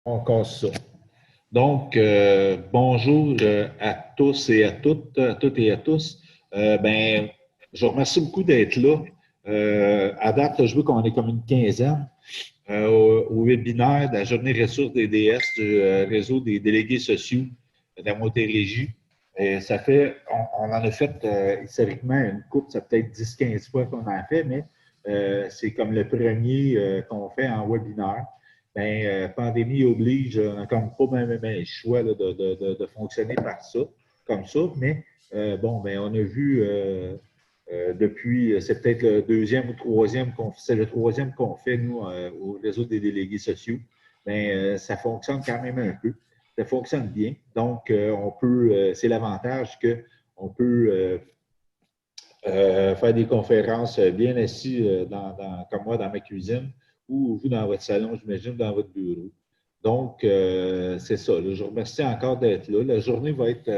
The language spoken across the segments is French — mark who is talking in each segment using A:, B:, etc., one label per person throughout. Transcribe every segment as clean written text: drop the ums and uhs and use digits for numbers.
A: On casse ça. Donc, bonjour à tous et à toutes et à tous. Ben, je vous remercie beaucoup d'être là. À date, je veux qu'on est comme une quinzaine au webinaire de la Journée ressources des DS du réseau des délégués sociaux de la Montérégie. Et ça fait, on en a fait historiquement une couple, ça peut-être 10-15 fois qu'on en fait, mais c'est comme le premier qu'on fait en webinaire. Ben, pandémie oblige, on n'a comme pas même le choix là, de fonctionner par ça, comme ça, mais bon, ben, on a vu depuis, c'est peut-être le deuxième ou troisième c'est le troisième qu'on fait, nous, au réseau des délégués sociaux. Bien, ça fonctionne quand même un peu. Ça fonctionne bien. Donc, on peut, c'est l'avantage qu'on peut faire des conférences bien assis, comme moi, dans ma cuisine, ou vous dans votre salon, j'imagine, dans votre bureau. Donc, c'est ça. Là, je vous remercie encore d'être là. La journée va être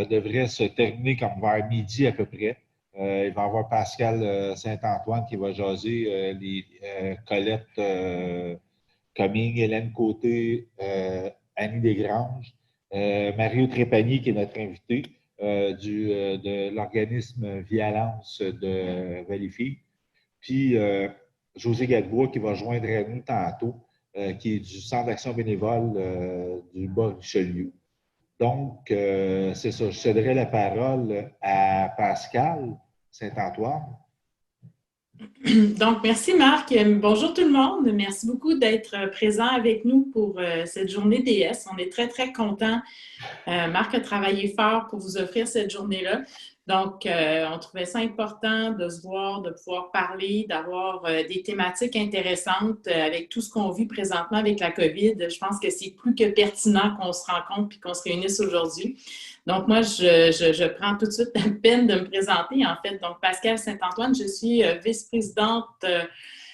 A: devrait se terminer comme vers midi à peu près. Il va y avoir Pascal Saint-Antoine qui va jaser, Colette Coming, Hélène Côté, Annie Desgranges, Mario Trépanier qui est notre invité de l'organisme Violence de Valleyfield. Puis José Gadebois qui va joindre à nous tantôt, qui est du Centre d'action bénévole du Bas-Richelieu. Donc, c'est ça. Je céderai la parole à Pascal Saint-Antoine.
B: Donc, merci Marc. Bonjour tout le monde. Merci beaucoup d'être présent avec nous pour cette journée DS. On est très, très contents. Marc a travaillé fort pour vous offrir cette journée-là. Donc, on trouvait ça important de se voir, de pouvoir parler, d'avoir des thématiques intéressantes avec tout ce qu'on vit présentement avec la COVID. Je pense que c'est plus que pertinent qu'on se rencontre et qu'on se réunisse aujourd'hui. Donc, moi, je prends tout de suite la peine de me présenter, en fait. Donc, Pascal Saint-Antoine, je suis vice-présidente.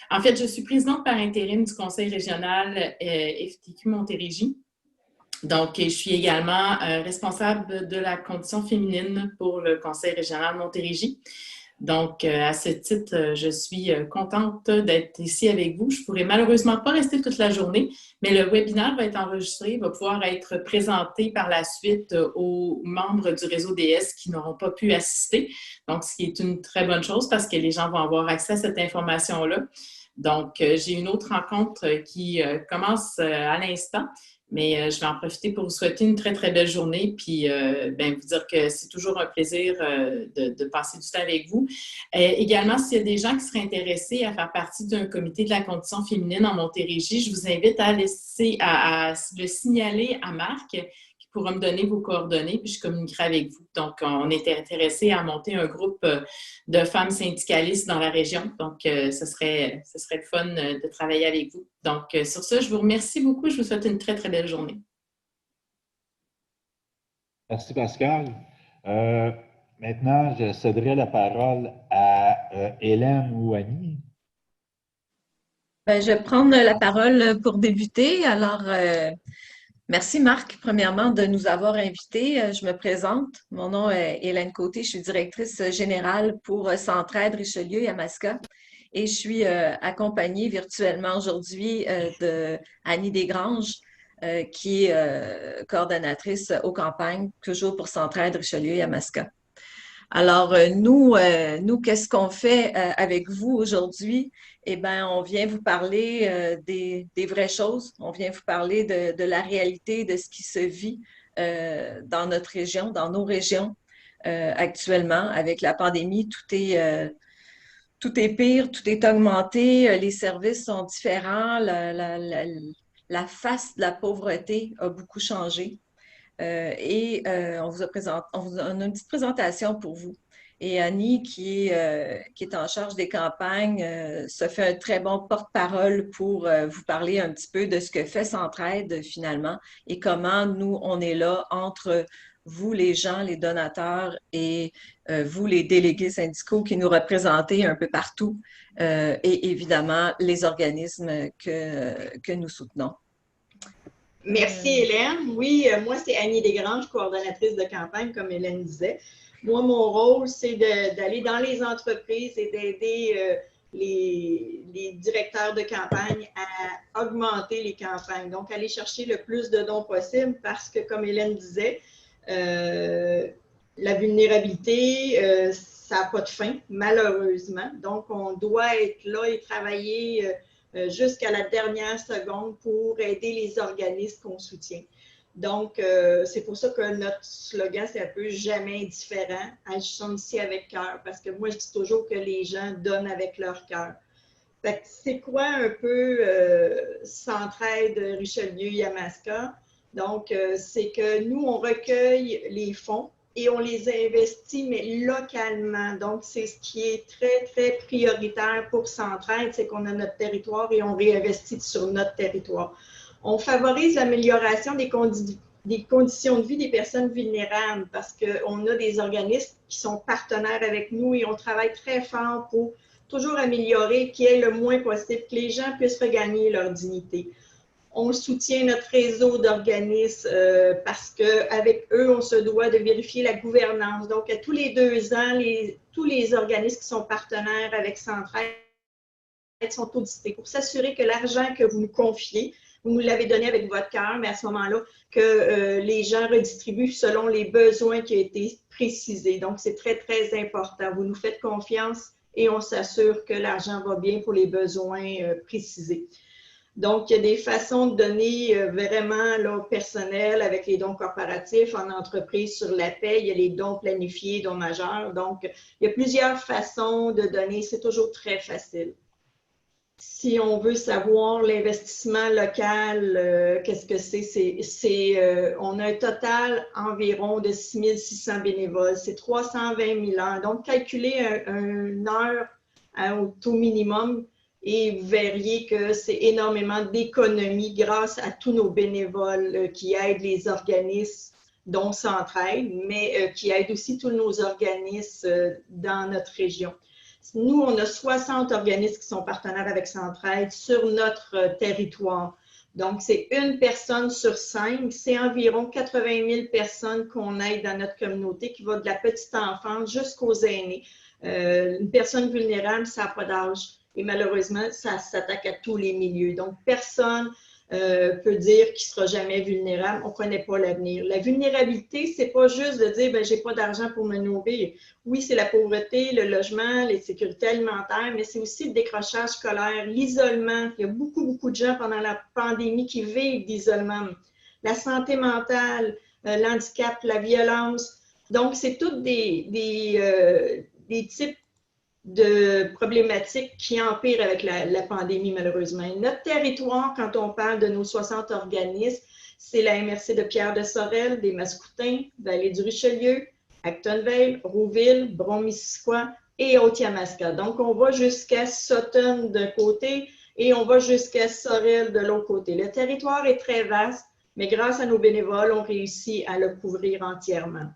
B: En fait, je suis présidente par intérim du Conseil régional FTQ Montérégie. Donc, je suis également responsable de la condition féminine pour le Conseil régional Montérégie. Donc, à ce titre, je suis contente d'être ici avec vous. Je ne pourrai malheureusement pas rester toute la journée, mais le webinaire va être enregistré, va pouvoir être présenté par la suite aux membres du réseau DS qui n'auront pas pu assister. Donc, ce qui est une très bonne chose parce que les gens vont avoir accès à cette information-là. Donc, j'ai une autre rencontre qui commence à l'instant. Mais je vais en profiter pour vous souhaiter une très, très belle journée, puis vous dire que c'est toujours un plaisir de passer du temps avec vous. Également, s'il y a des gens qui seraient intéressés à faire partie d'un comité de la condition féminine en Montérégie, je vous invite à le signaler à Marc, qui pourra me donner vos coordonnées, puis je communiquerai avec vous. Donc, on était intéressés à monter un groupe de femmes syndicalistes dans la région. Donc, ce serait le fun de travailler avec vous. Donc, sur ça, je vous remercie beaucoup. Je vous souhaite une très, très belle journée.
A: Merci, Pascal. Maintenant, je céderai la parole à Hélène ou Annie.
C: Je vais prendre la parole pour débuter. Alors, merci Marc, premièrement, de nous avoir invités. Je me présente. Mon nom est Hélène Côté. Je suis directrice générale pour Centraide Richelieu et Yamaska. Et je suis accompagnée virtuellement aujourd'hui de Annie Desgranges, qui est coordonnatrice aux campagnes, toujours pour Centraide Richelieu et Yamaska. Alors, nous, qu'est-ce qu'on fait avec vous aujourd'hui? Eh bien, on vient vous parler des vraies choses. On vient vous parler de la réalité, de ce qui se vit dans notre région, dans nos régions actuellement. Avec la pandémie, tout est pire, tout est augmenté, les services sont différents, la face de la pauvreté a beaucoup changé. On on a une petite présentation pour vous. Et Annie, qui est en charge des campagnes, se fait un très bon porte-parole pour vous parler un petit peu de ce que fait Centraide finalement et comment nous, on est là entre vous, les gens, les donateurs et vous, les délégués syndicaux qui nous représentez un peu partout et évidemment les organismes que nous soutenons.
D: Merci Hélène. Oui, moi c'est Annie Desgranges, coordonnatrice de campagne, comme Hélène disait. Moi, mon rôle, c'est d'aller dans les entreprises et d'aider les directeurs de campagne à augmenter les campagnes. Donc, aller chercher le plus de dons possible parce que, comme Hélène disait, la vulnérabilité, ça n'a pas de fin, malheureusement. Donc, on doit être là et travailler jusqu'à la dernière seconde pour aider les organismes qu'on soutient. Donc, c'est pour ça que notre slogan, c'est un peu « Jamais indifférent, agissons ici avec cœur », parce que moi, je dis toujours que les gens donnent avec leur cœur. C'est quoi un peu Centraide Richelieu-Yamaska? Donc, c'est que nous, on recueille les fonds et on les investit, mais localement. Donc, c'est ce qui est très, très prioritaire pour Centraide, c'est qu'on a notre territoire et on réinvestit sur notre territoire. On favorise l'amélioration des conditions de vie des personnes vulnérables parce qu'on a des organismes qui sont partenaires avec nous et on travaille très fort pour toujours améliorer, qu'il y ait le moins possible, que les gens puissent regagner leur dignité. On soutient notre réseau d'organismes parce qu'avec eux, on se doit de vérifier la gouvernance. Donc, à tous les 2 ans, tous les organismes qui sont partenaires avec Centraide sont audités pour s'assurer que l'argent que vous nous confiez, vous nous l'avez donné avec votre cœur, mais à ce moment-là, que les gens redistribuent selon les besoins qui ont été précisés. Donc, c'est très, très important. Vous nous faites confiance et on s'assure que l'argent va bien pour les besoins précisés. Donc, il y a des façons de donner vraiment là, personnels avec les dons corporatifs, en entreprise sur la paie, il y a les dons planifiés, dons majeurs. Donc, il y a plusieurs façons de donner, c'est toujours très facile. Si on veut savoir l'investissement local, qu'est-ce que c'est? On a un total environ de 6 600 bénévoles. C'est 320 000 heures. Donc, calculer une heure au taux minimum et vous verriez que c'est énormément d'économies grâce à tous nos bénévoles qui aident les organismes dont Centraide, mais qui aident aussi tous nos organismes dans notre région. Nous, on a 60 organismes qui sont partenaires avec Centraide sur notre territoire. Donc, c'est 1 personne sur 5. C'est environ 80 000 personnes qu'on aide dans notre communauté, qui va de la petite enfance jusqu'aux aînés. Une personne vulnérable, ça n'a pas d'âge. Et malheureusement, ça s'attaque à tous les milieux. Donc, personne peut dire qu'il ne sera jamais vulnérable. On ne connaît pas l'avenir. La vulnérabilité, ce n'est pas juste de dire « je n'ai pas d'argent pour me nourrir ». Oui, c'est la pauvreté, le logement, les sécurités alimentaires, mais c'est aussi le décrochage scolaire, l'isolement. Il y a beaucoup, beaucoup de gens pendant la pandémie qui vivent d'isolement. La santé mentale, l'handicap, la violence. Donc, c'est toutes des types de problématiques qui empirent avec la pandémie, malheureusement. Et notre territoire, quand on parle de nos 60 organismes, c'est la MRC de Pierre-de-Sorel, des Mascoutins, Vallée du Richelieu, Actonville, Rouville, Brome-Missisquoi et Haute-Yamaska. Donc, on va jusqu'à Sutton d'un côté et on va jusqu'à Sorel de l'autre côté. Le territoire est très vaste, mais grâce à nos bénévoles, on réussit à le couvrir entièrement.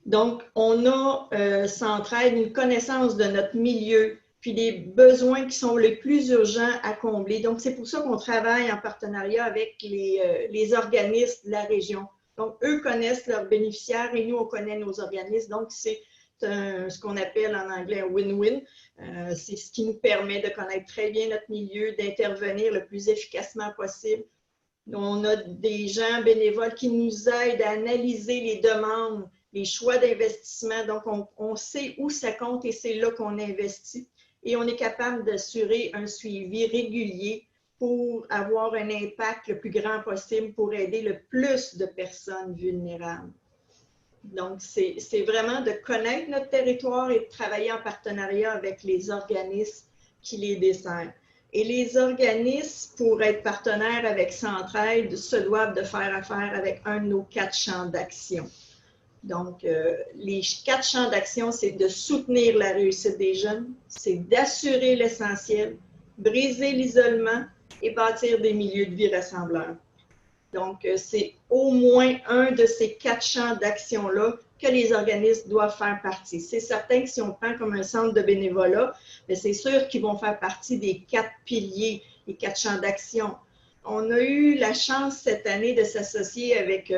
D: Donc, on a Centraide, une connaissance de notre milieu, puis des besoins qui sont les plus urgents à combler. Donc, c'est pour ça qu'on travaille en partenariat avec les organismes de la région. Donc, eux connaissent leurs bénéficiaires et nous, on connaît nos organismes. Donc, c'est ce qu'on appelle en anglais un win-win. C'est ce qui nous permet de connaître très bien notre milieu, d'intervenir le plus efficacement possible. On a des gens bénévoles qui nous aident à analyser les demandes, les choix d'investissement. Donc, on sait où ça compte et c'est là qu'on investit. Et on est capable d'assurer un suivi régulier pour avoir un impact le plus grand possible pour aider le plus de personnes vulnérables. Donc, c'est vraiment de connaître notre territoire et de travailler en partenariat avec les organismes qui les desservent. Et les organismes, pour être partenaires avec Centraide, se doivent de faire affaire avec un de nos 4 champs d'action. Donc, les 4 champs d'action, c'est de soutenir la réussite des jeunes, c'est d'assurer l'essentiel, briser l'isolement et bâtir des milieux de vie rassembleurs. Donc, c'est au moins un de ces 4 champs d'action-là que les organismes doivent faire partie. C'est certain que si on prend comme un centre de bénévolat, c'est sûr qu'ils vont faire partie des 4 piliers, les 4 champs d'action. On a eu la chance cette année de s'associer avec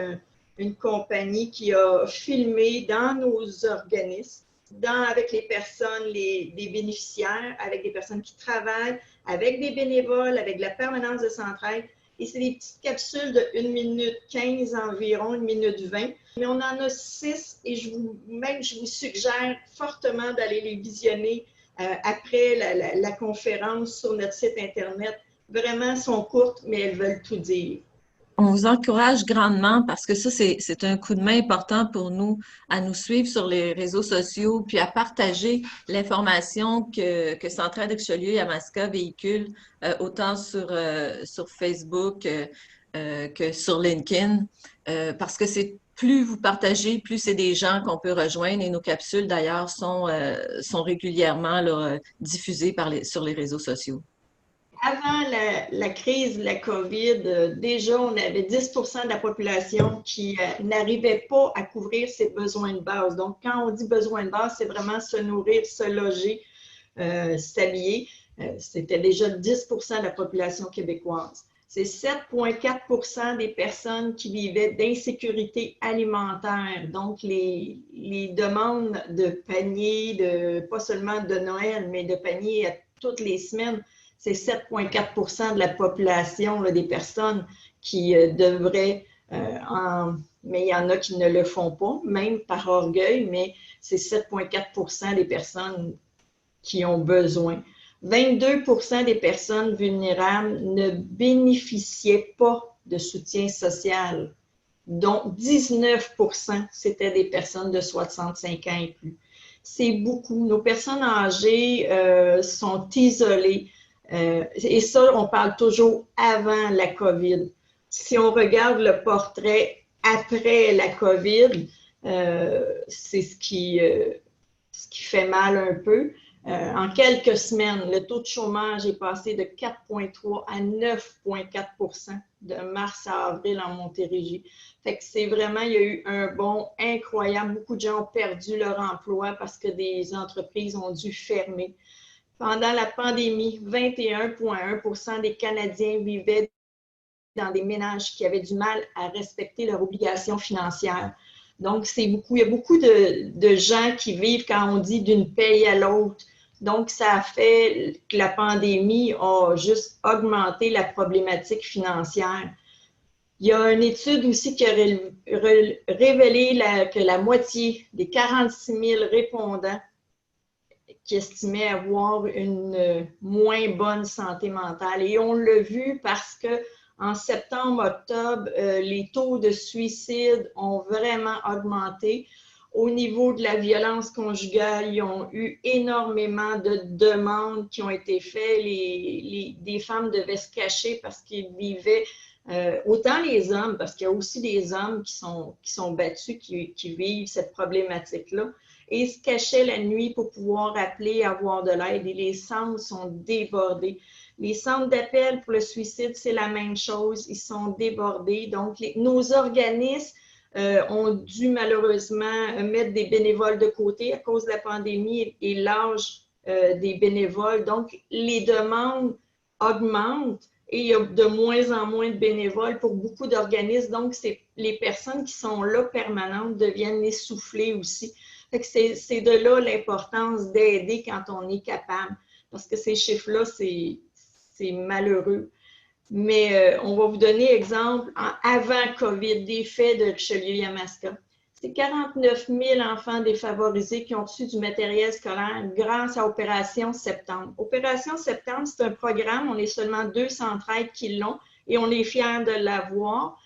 D: une compagnie qui a filmé dans nos organismes avec les personnes, les bénéficiaires, avec des personnes qui travaillent, avec des bénévoles, avec la permanence de Centraide. Et c'est des petites capsules de 1 minute 15 environ, 1 minute 20. Mais on en a 6 et je vous suggère fortement d'aller les visionner après la conférence sur notre site Internet. Vraiment, elles sont courtes, mais elles veulent tout dire.
C: On vous encourage grandement parce que ça, c'est un coup de main important pour nous à nous suivre sur les réseaux sociaux puis à partager l'information que Centraide Richelieu-Yamaska véhicule autant sur Facebook que sur LinkedIn parce que c'est plus vous partagez, plus c'est des gens qu'on peut rejoindre et nos capsules d'ailleurs sont régulièrement là, diffusées sur les réseaux sociaux.
D: Avant la crise de la COVID, déjà, on avait 10% de la population qui n'arrivait pas à couvrir ses besoins de base. Donc, quand on dit besoins de base, c'est vraiment se nourrir, se loger, s'habiller. C'était déjà 10% de la population québécoise. C'est 7,4% des personnes qui vivaient d'insécurité alimentaire. Donc, les demandes de paniers, pas seulement de Noël, mais de paniers à toutes les semaines, c'est 7,4% de la population, là, des personnes qui devraient, mais il y en a qui ne le font pas, même par orgueil, mais c'est 7,4% des personnes qui ont besoin. 22% des personnes vulnérables ne bénéficiaient pas de soutien social, dont 19% c'était des personnes de 65 ans et plus. C'est beaucoup. Nos personnes âgées sont isolées. Et ça, on parle toujours avant la COVID. Si on regarde le portrait après la COVID, c'est ce qui fait mal un peu. En quelques semaines, le taux de chômage est passé de 4,3 à 9,4% de mars à avril en Montérégie. Fait que c'est vraiment, il y a eu un bond incroyable. Beaucoup de gens ont perdu leur emploi parce que des entreprises ont dû fermer. Pendant la pandémie, 21,1% des Canadiens vivaient dans des ménages qui avaient du mal à respecter leurs obligations financières. Donc, c'est beaucoup. Il y a beaucoup de gens qui vivent, quand on dit d'une paye à l'autre. Donc, ça a fait que la pandémie a juste augmenté la problématique financière. Il y a une étude aussi qui a révélé que la moitié des 46 000 répondants qui estimaient avoir une moins bonne santé mentale. Et on l'a vu parce que en septembre, octobre, les taux de suicide ont vraiment augmenté. Au niveau de la violence conjugale, ils ont eu énormément de demandes qui ont été faites. Des femmes devaient se cacher parce qu'ils vivaient, autant les hommes, parce qu'il y a aussi des hommes qui sont battus, qui vivent cette problématique-là, et se cachaient la nuit pour pouvoir appeler, avoir de l'aide. Et les centres sont débordés. Les centres d'appel pour le suicide, c'est la même chose. Ils sont débordés. Donc, nos organismes ont dû malheureusement mettre des bénévoles de côté à cause de la pandémie et l'âge des bénévoles. Donc, les demandes augmentent et il y a de moins en moins de bénévoles pour beaucoup d'organismes. Donc, les personnes qui sont là permanentes deviennent essoufflées aussi. C'est de là l'importance d'aider quand on est capable. Parce que ces chiffres-là, c'est malheureux. Mais on va vous donner exemple avant COVID, des faits de Richelieu-Yamaska. C'est 49 000 enfants défavorisés qui ont reçu du matériel scolaire grâce à Opération Septembre. Opération Septembre, c'est un programme, on est seulement 2 Centraide qui l'ont et on est fiers de l'avoir.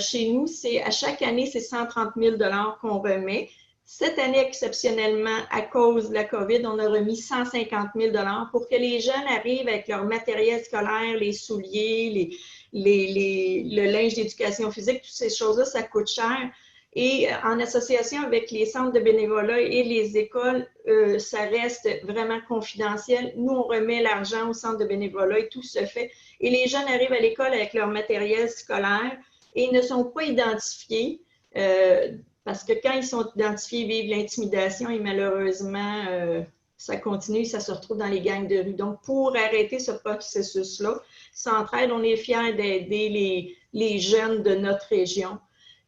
D: Chez nous, à chaque année, c'est 130 000 $ qu'on remet. Cette année, exceptionnellement, à cause de la COVID, on a remis 150 000 $ pour que les jeunes arrivent avec leur matériel scolaire, les souliers, le linge d'éducation physique, toutes ces choses-là, ça coûte cher. Et en association avec les centres de bénévolat et les écoles, ça reste vraiment confidentiel. Nous, on remet l'argent au centre de bénévolat et tout se fait. Et les jeunes arrivent à l'école avec leur matériel scolaire et ne sont pas identifiés. Parce que quand ils sont identifiés, ils vivent l'intimidation et malheureusement, ça continue, ça se retrouve dans les gangs de rue. Donc, pour arrêter ce processus-là, Centraide, on est fiers d'aider les jeunes de notre région.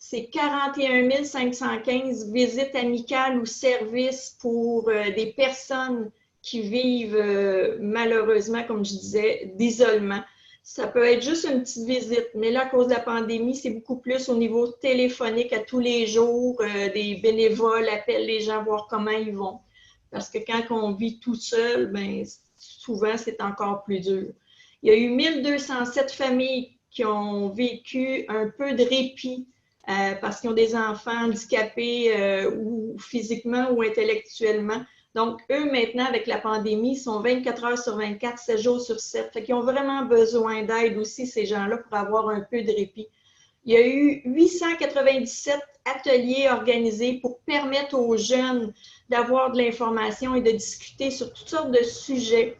D: c'est 41 515 visites amicales ou services pour des personnes qui vivent malheureusement, comme je disais, d'isolement. Ça peut être juste une petite visite, mais là, à cause de la pandémie, c'est beaucoup plus au niveau téléphonique à tous les jours. Des bénévoles appellent les gens, voir comment ils vont. Parce que quand on vit tout seul, ben, souvent, c'est encore plus dur. Il y a eu 1207 familles qui ont vécu un peu de répit parce qu'ils ont des enfants handicapés ou physiquement ou intellectuellement. Donc, eux, maintenant, avec la pandémie, sont 24 heures sur 24, 7 jours sur 7. Fait qu'ils ont vraiment besoin d'aide aussi, ces gens-là, pour avoir un peu de répit. Il y a eu 897 ateliers organisés pour permettre aux jeunes d'avoir de l'information et de discuter sur toutes sortes de sujets.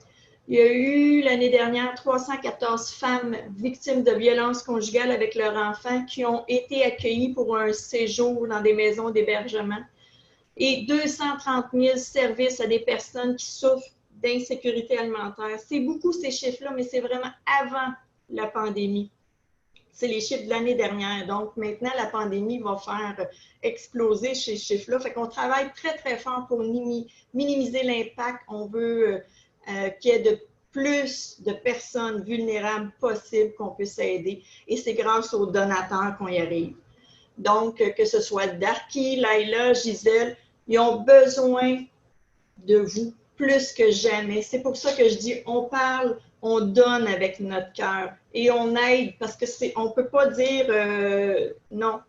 D: Il y a eu, l'année dernière, 314 femmes victimes de violences conjugales avec leurs enfants qui ont été accueillies pour un séjour dans des maisons d'hébergement. Et 230 000 services à des personnes qui souffrent d'insécurité alimentaire. C'est beaucoup ces chiffres-là, mais c'est vraiment avant la pandémie. C'est les chiffres de l'année dernière. Donc, maintenant, la pandémie va faire exploser ces chiffres-là. Fait qu'on travaille très, très fort pour minimiser l'impact. On veut qu'il y ait de plus de personnes vulnérables possibles qu'on puisse aider. Et c'est grâce aux donateurs qu'on y arrive. Donc, que ce soit Darky, Laila, Gisèle, ils ont besoin de vous plus que jamais. C'est pour ça que je dis, on parle, on donne avec notre cœur et on aide parce que on ne peut pas dire non.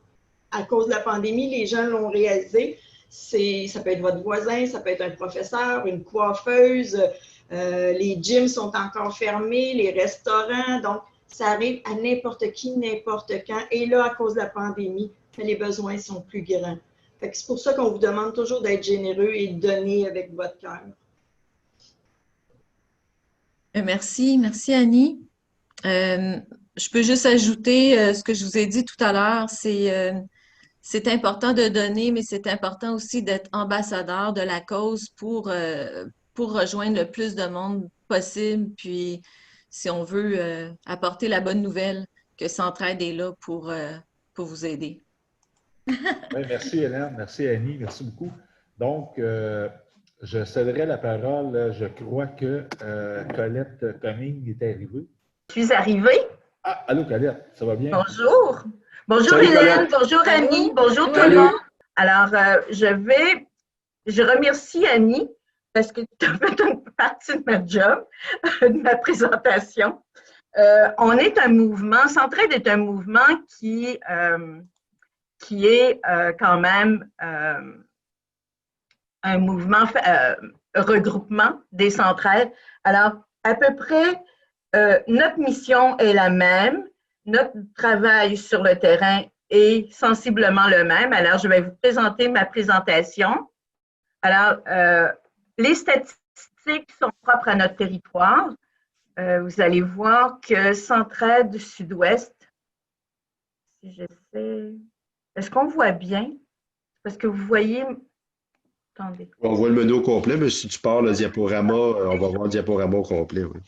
D: À cause de la pandémie, les gens l'ont réalisé. Ça peut être votre voisin, ça peut être un professeur, une coiffeuse. Les gyms sont encore fermés, les restaurants. Donc, ça arrive à n'importe qui, n'importe quand. Et là, à cause de la pandémie, les besoins sont plus grands. C'est pour ça qu'on vous demande toujours d'être généreux et de donner avec votre cœur.
C: Merci, merci Annie. Je peux juste ajouter ce que je vous ai dit tout à l'heure, c'est important de donner, mais c'est important aussi d'être ambassadeur de la cause pour rejoindre le plus de monde possible. Puis, si on veut apporter la bonne nouvelle, que Centraide est là pour vous aider.
A: Oui, merci Hélène, merci Annie, merci beaucoup. Donc, je céderai la parole. Je crois que Colette Cumming est arrivée.
E: Je suis arrivée.
A: Ah, allô Colette, ça va bien?
E: Bonjour. Bonjour
F: Salut,
E: Hélène,
F: Colette.
E: bonjour Annie, bonjour tout le monde. Alors, je remercie Annie parce que tu as fait une partie de ma job, de ma présentation. On est un mouvement, Centraide est un mouvement qui est quand même un mouvement regroupement des centraides. Alors, à peu près, notre mission est la même. Notre travail sur le terrain est sensiblement le même. Alors, je vais vous présenter ma présentation. Alors, les statistiques sont propres à notre territoire. Vous allez voir que Centraide Sud-Ouest, si j'essaie... Est-ce qu'on voit bien? Parce que vous voyez... Attendez.
F: On voit le menu au complet, mais si tu pars le diaporama, on va voir le diaporama au complet. Oui.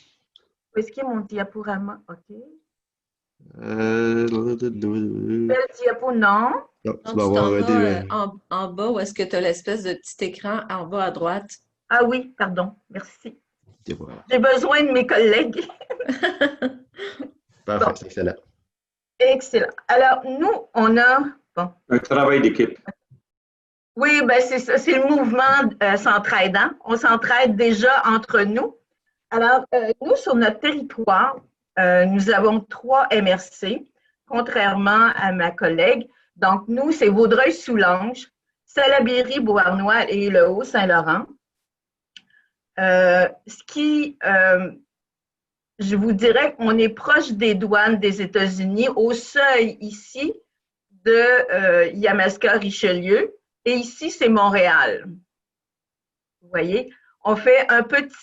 E: Où est-ce qu'il y a mon diaporama? OK.
F: Le
E: diapo, non.
F: Non,
C: tu vas voir en bas, où est-ce que tu as l'espèce de petit écran en bas à droite?
E: Ah oui, pardon, merci. J'ai besoin de mes collègues.
F: Parfait, bon. C'est excellent.
E: Excellent. Alors, nous, on a... Bon.
F: Un travail d'équipe.
E: Oui, ben c'est ça, c'est le mouvement s'entraidant. On s'entraide déjà entre nous. Alors, nous, sur notre territoire, nous avons 3 MRC, contrairement à ma collègue. Donc, nous, c'est Vaudreuil-Soulanges, Salaberry-Beauharnois et le Haut-Saint-Laurent. Je vous dirais qu'on est proche des douanes des États-Unis, au seuil ici de Yamaska-Richelieu, et ici, c'est Montréal. Vous voyez, on fait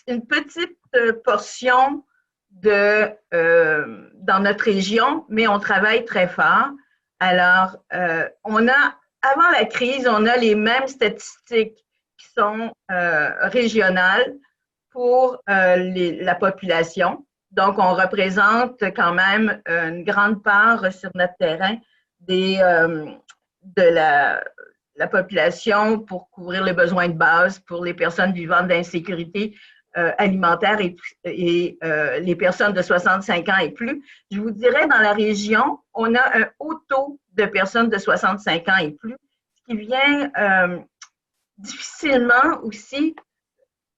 E: une petite portion dans notre région, mais on travaille très fort. Alors, avant la crise, on a les mêmes statistiques qui sont régionales pour la population. Donc, on représente quand même une grande part sur notre terrain de la population pour couvrir les besoins de base pour les personnes vivant d'insécurité alimentaire et les personnes de 65 ans et plus. Je vous dirais, dans la région, on a un haut taux de personnes de 65 ans et plus, ce qui vient difficilement aussi,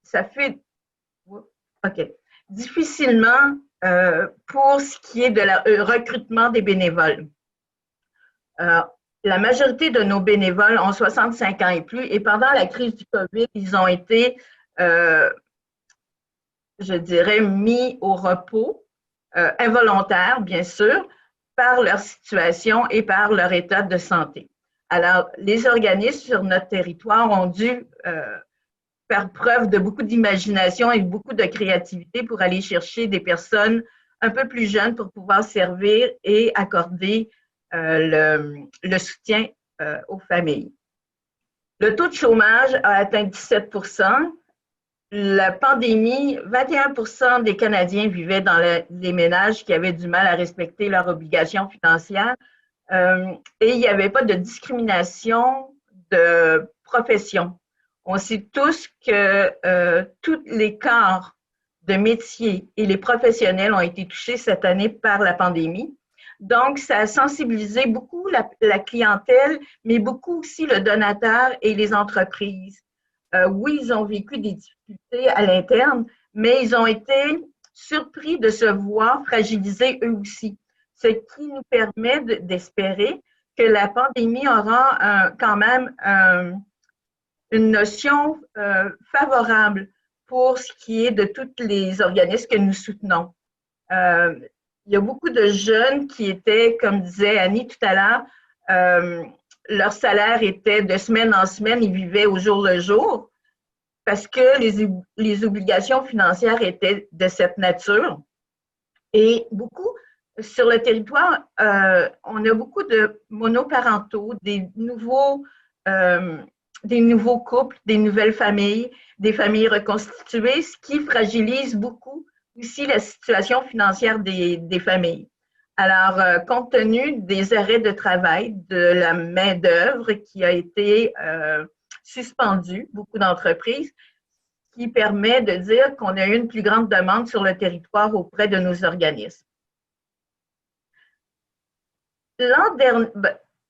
E: ça fait, OK, difficilement pour ce qui est de le recrutement des bénévoles. La majorité de nos bénévoles ont 65 ans et plus et pendant la crise du COVID, ils ont été, je dirais, mis au repos, involontaire, bien sûr, par leur situation et par leur état de santé. Alors, les organismes sur notre territoire ont dû faire preuve de beaucoup d'imagination et beaucoup de créativité pour aller chercher des personnes un peu plus jeunes pour pouvoir servir et accorder le soutien aux familles. Le taux de chômage a atteint 17 %. La pandémie, 21 % des Canadiens vivaient dans les ménages qui avaient du mal à respecter leurs obligations financières et il n'y avait pas de discrimination de profession. On sait tous que tous les corps de métier et les professionnels ont été touchés cette année par la pandémie. Donc, ça a sensibilisé beaucoup la clientèle, mais beaucoup aussi le donateur et les entreprises. Oui, ils ont vécu des difficultés à l'interne, mais ils ont été surpris de se voir fragilisés eux aussi, ce qui nous permet d'espérer que la pandémie aura quand même une notion favorable pour ce qui est de tous les organismes que nous soutenons. Il y a beaucoup de jeunes qui étaient, comme disait Annie tout à l'heure, leur salaire était de semaine en semaine, ils vivaient au jour le jour parce que les obligations financières étaient de cette nature. Et beaucoup, sur le territoire, on a beaucoup de monoparentaux, des nouveaux couples, des nouvelles familles, des familles reconstituées, ce qui fragilise beaucoup aussi la situation financière des familles. Alors, compte tenu des arrêts de travail, de la main-d'œuvre qui a été suspendue, beaucoup d'entreprises, ce qui permet de dire qu'on a eu une plus grande demande sur le territoire auprès de nos organismes. L'an dernier,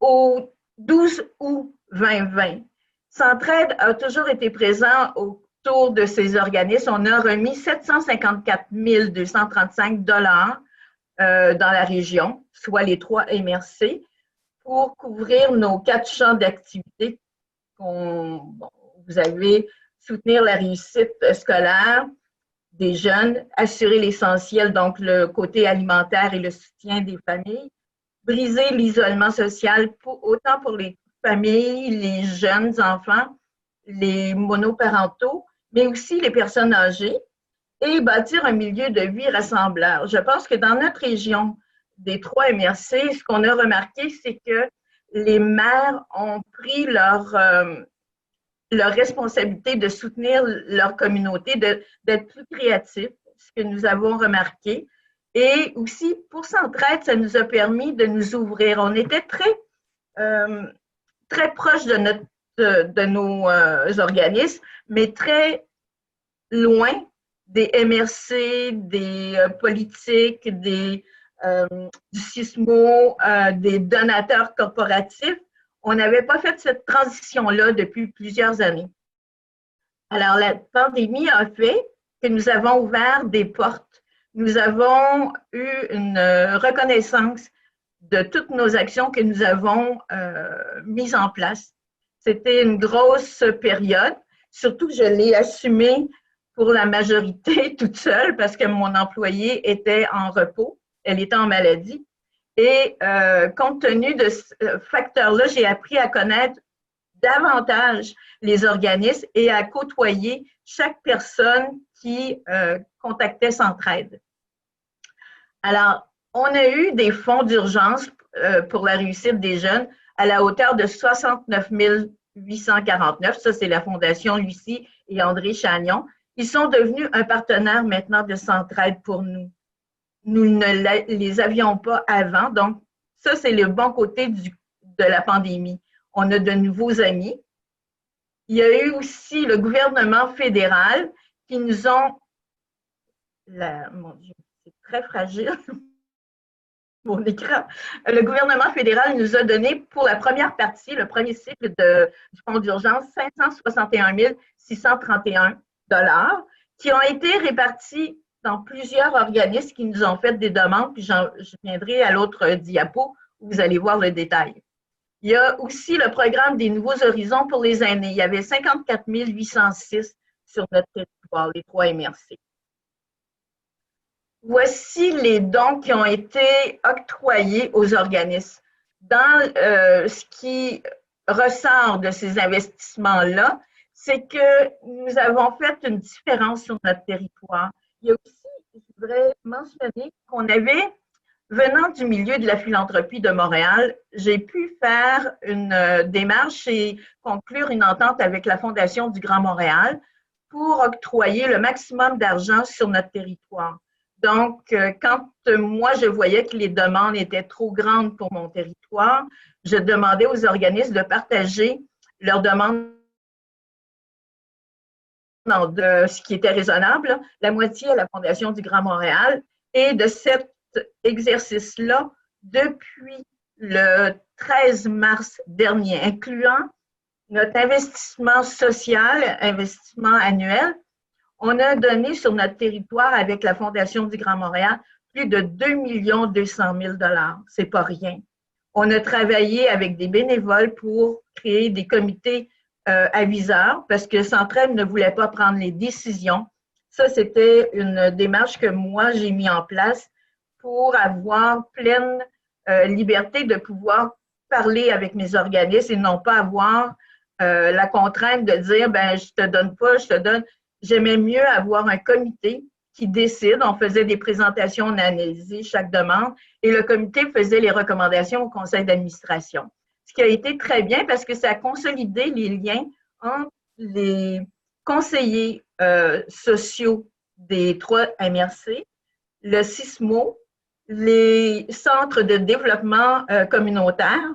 E: au 12 août 2020, Centraide a toujours été présent autour de ces organismes. On a remis 754 235 $ dans la région, soit les 3 MRC, pour couvrir nos 4 champs d'activité. Vous avez soutenir la réussite scolaire des jeunes, assurer l'essentiel, donc le côté alimentaire et le soutien des familles, briser l'isolement social, autant pour les familles, les jeunes enfants, les monoparentaux, mais aussi les personnes âgées, et bâtir un milieu de vie rassembleur. Je pense que dans notre région des 3 MRC, ce qu'on a remarqué, c'est que les maires ont pris leur responsabilité de soutenir leur communauté, d'être plus créatifs, ce que nous avons remarqué. Et aussi, pour Centraide, ça nous a permis de nous ouvrir. On était très proche de nos organismes, mais très loin des MRC, des politiques, du CISMO, des donateurs corporatifs. On n'avait pas fait cette transition-là depuis plusieurs années. Alors, la pandémie a fait que nous avons ouvert des portes. Nous avons eu une reconnaissance de toutes nos actions que nous avons mises en place. C'était une grosse période, surtout que je l'ai assumée pour la majorité toute seule parce que mon employée était en repos, elle était en maladie. Et compte tenu de ce facteur-là, j'ai appris à connaître davantage les organismes et à côtoyer chaque personne qui contactait Centraide. Alors, on a eu des fonds d'urgence pour la réussite des jeunes à la hauteur de 69 849. Ça, c'est la Fondation Lucie et André Chagnon. Ils sont devenus un partenaire maintenant de Centraide pour nous. Nous ne les avions pas avant. Donc, ça, c'est le bon côté de la pandémie. On a de nouveaux amis. Il y a eu aussi le gouvernement fédéral qui nous ont... Mon Dieu, c'est très fragile, mon écran. Le gouvernement fédéral nous a donné pour la première partie, le premier cycle du fonds d'urgence, 561 631 $ qui ont été répartis dans plusieurs organismes qui nous ont fait des demandes, puis je viendrai à l'autre diapo où vous allez voir le détail. Il y a aussi le programme des Nouveaux Horizons pour les aînés. Il y avait 54 806 sur notre territoire, les 3 MRC. Voici les dons qui ont été octroyés aux organismes. Dans ce qui ressort de ces investissements-là, c'est que nous avons fait une différence sur notre territoire. Il y a aussi, je voudrais mentionner qu'on avait, venant du milieu de la philanthropie de Montréal, j'ai pu faire une démarche et conclure une entente avec la Fondation du Grand Montréal pour octroyer le maximum d'argent sur notre territoire. Donc, quand moi, je voyais que les demandes étaient trop grandes pour mon territoire, je demandais aux organismes de partager leurs demandes de ce qui était raisonnable, la moitié à la Fondation du Grand Montréal. Et de cet exercice-là, depuis le 13 mars dernier, incluant notre investissement social, investissement annuel, on a donné sur notre territoire avec la Fondation du Grand Montréal plus de 2 200 000 $. C'est pas rien. On a travaillé avec des bénévoles pour créer des comités aviseurs parce que Centraide ne voulait pas prendre les décisions. Ça, c'était une démarche que moi, j'ai mis en place pour avoir pleine liberté de pouvoir parler avec mes organismes et non pas avoir la contrainte de dire, ben je te donne pas, je te donne. J'aimais mieux avoir un comité qui décide. On faisait des présentations, on analysait chaque demande et le comité faisait les recommandations au conseil d'administration. Ce qui a été très bien parce que ça a consolidé les liens entre les conseillers sociaux des 3 MRC, le CISMO, les centres de développement communautaire,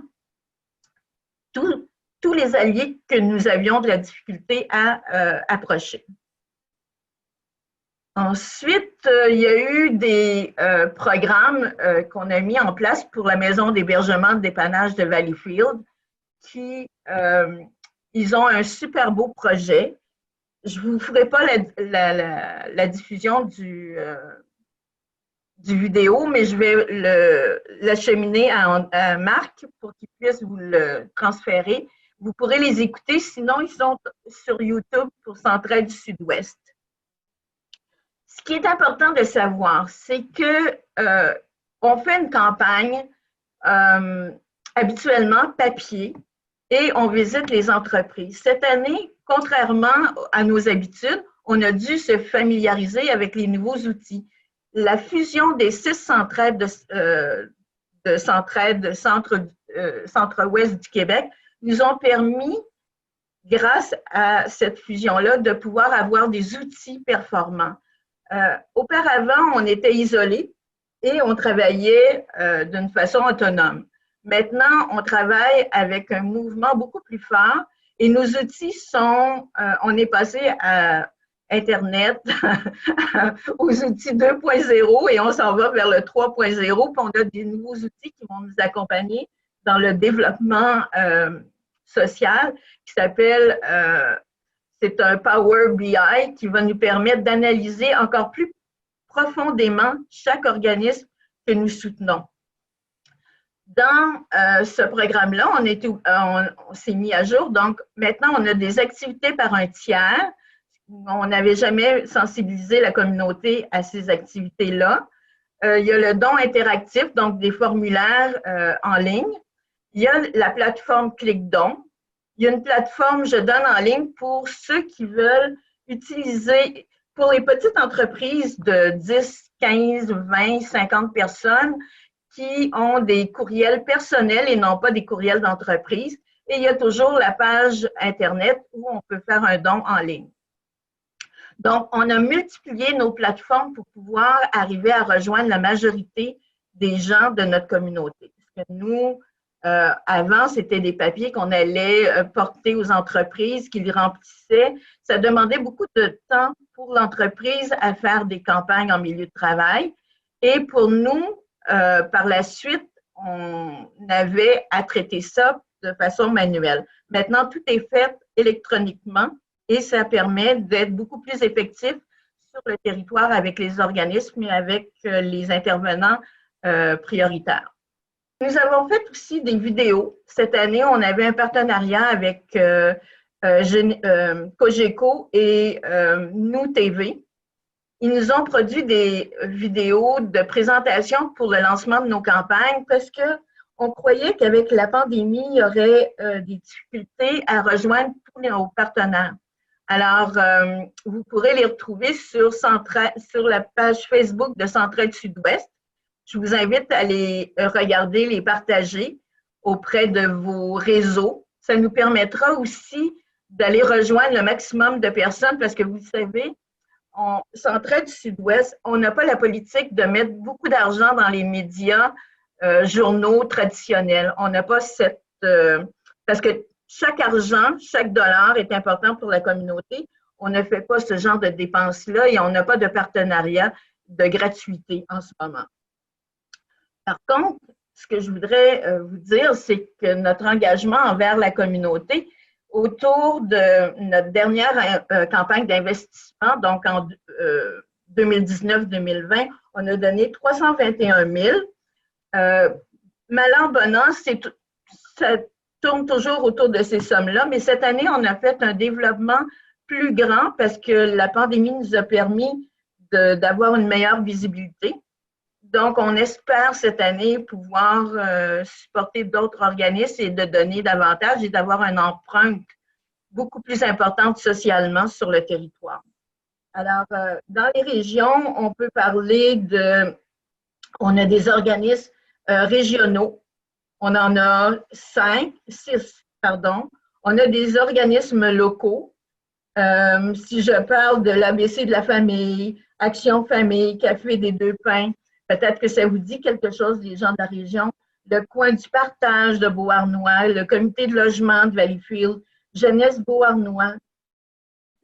E: tous les alliés que nous avions de la difficulté à approcher. Ensuite, il y a eu des programmes qu'on a mis en place pour la maison d'hébergement de dépannage de Valleyfield qui, ils ont un super beau projet. Je ne vous ferai pas la diffusion du vidéo, mais je vais l'acheminer à Marc pour qu'il puisse vous le transférer. Vous pourrez les écouter, sinon ils sont sur YouTube pour Centraide du Sud-Ouest. Ce qui est important de savoir, c'est que on fait une campagne habituellement papier et on visite les entreprises. Cette année, contrairement à nos habitudes, on a dû se familiariser avec les nouveaux outils. La fusion des 6 centraides de Centraide, centre-ouest du Québec, nous ont permis, grâce à cette fusion-là, de pouvoir avoir des outils performants. Auparavant, on était isolés et on travaillait d'une façon autonome. Maintenant, on travaille avec un mouvement beaucoup plus fort et nos outils sont, on est passé à Internet, aux outils 2.0 et on s'en va vers le 3.0, puis on a des nouveaux outils qui vont nous accompagner dans le développement social qui s'appelle c'est un Power BI qui va nous permettre d'analyser encore plus profondément chaque organisme que nous soutenons. Dans ce programme-là, on s'est mis à jour. Donc, maintenant, on a des activités par un tiers. On n'avait jamais sensibilisé la communauté à ces activités-là. Il y a le don interactif, donc des formulaires en ligne. Il y a la plateforme ClickDon. Il y a une plateforme Je donne en ligne pour ceux qui veulent utiliser, pour les petites entreprises de 10, 15, 20, 50 personnes qui ont des courriels personnels et non pas des courriels d'entreprise. Et il y a toujours la page Internet où on peut faire un don en ligne. Donc, on a multiplié nos plateformes pour pouvoir arriver à rejoindre la majorité des gens de notre communauté. Parce que nous, Avant, c'était des papiers qu'on allait porter aux entreprises, qu'ils remplissaient. Ça demandait beaucoup de temps pour l'entreprise à faire des campagnes en milieu de travail. Et pour nous, par la suite, on avait à traiter ça de façon manuelle. Maintenant, tout est fait électroniquement et ça permet d'être beaucoup plus effectif sur le territoire avec les organismes et avec les intervenants prioritaires. Nous avons fait aussi des vidéos. Cette année, on avait un partenariat avec Cogeco et Nous TV. Ils nous ont produit des vidéos de présentation pour le lancement de nos campagnes parce qu'on croyait qu'avec la pandémie, il y aurait des difficultés à rejoindre tous nos partenaires. Alors, vous pourrez les retrouver sur la page Facebook de Centraide Sud-Ouest. Je vous invite à les regarder, les partager auprès de vos réseaux. Ça nous permettra aussi d'aller rejoindre le maximum de personnes parce que vous savez, Centraide Sud-Ouest, on n'a pas la politique de mettre beaucoup d'argent dans les médias, journaux traditionnels. On n'a pas cette... parce que chaque argent, chaque dollar est important pour la communauté. On ne fait pas ce genre de dépenses-là et on n'a pas de partenariat de gratuité en ce moment. Par contre, ce que je voudrais vous dire, c'est que notre engagement envers la communauté, autour de notre dernière campagne d'investissement, donc en 2019-2020, on a donné 321 000. Mal en bon an, ça tourne toujours autour de ces sommes-là, mais cette année, on a fait un développement plus grand parce que la pandémie nous a permis d'avoir une meilleure visibilité. Donc, on espère cette année pouvoir supporter d'autres organismes et de donner davantage et d'avoir une empreinte beaucoup plus importante socialement sur le territoire. Alors, dans les régions, on peut parler on a des organismes régionaux. On en a 6. On a des organismes locaux. Si je parle de l'ABC de la famille, Action Famille, Café des Deux Pins, peut-être que ça vous dit quelque chose, les gens de la région. Le Coin du Partage de Beauharnois, le Comité de logement de Valleyfield, Jeunesse Beauharnois,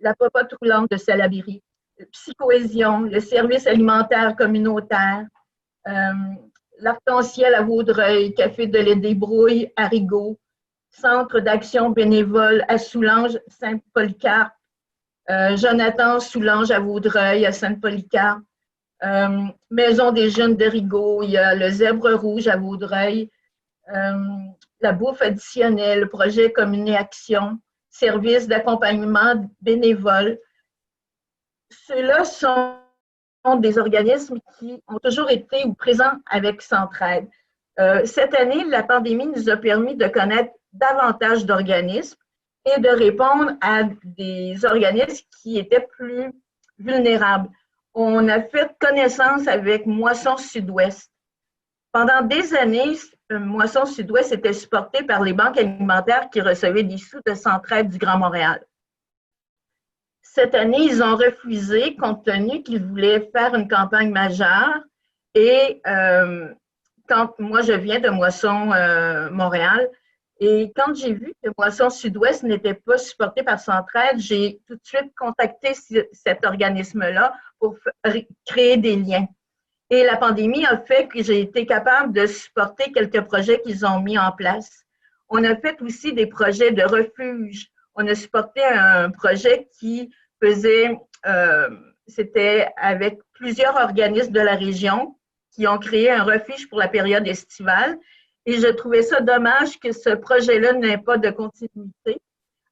E: la Popote roulante de Salaberry, Psychohésion, le Service alimentaire communautaire, l'Arc-en-Ciel à Vaudreuil, Café de la Débrouille à Rigaud, Centre d'action bénévole à Soulanges, Sainte-Polycarpe, Jonathan Soulanges à Vaudreuil, à Sainte-Polycarpe, Maison des jeunes de Rigaud, il y a le Zèbre rouge à Vaudreuil, la bouffe additionnelle, le projet Communé Action, service d'accompagnement bénévole. Ceux-là sont des organismes qui ont toujours été ou présents avec Centraide. Cette année, la pandémie nous a permis de connaître davantage d'organismes et de répondre à des organismes qui étaient plus vulnérables. On a fait connaissance avec Moisson Sud-Ouest. Pendant des années, Moisson Sud-Ouest était supporté par les banques alimentaires qui recevaient des sous de Centraide du Grand Montréal. Cette année, ils ont refusé compte tenu qu'ils voulaient faire une campagne majeure. Et quand moi, je viens de Moisson Montréal, et quand j'ai vu que Moisson Sud-Ouest n'était pas supporté par Centraide, j'ai tout de suite contacté cet organisme-là pour créer des liens. Et la pandémie a fait que j'ai été capable de supporter quelques projets qu'ils ont mis en place. On a fait aussi des projets de refuge. On a supporté un projet qui faisait, c'était avec plusieurs organismes de la région qui ont créé un refuge pour la période estivale. Et je trouvais ça dommage que ce projet-là n'ait pas de continuité.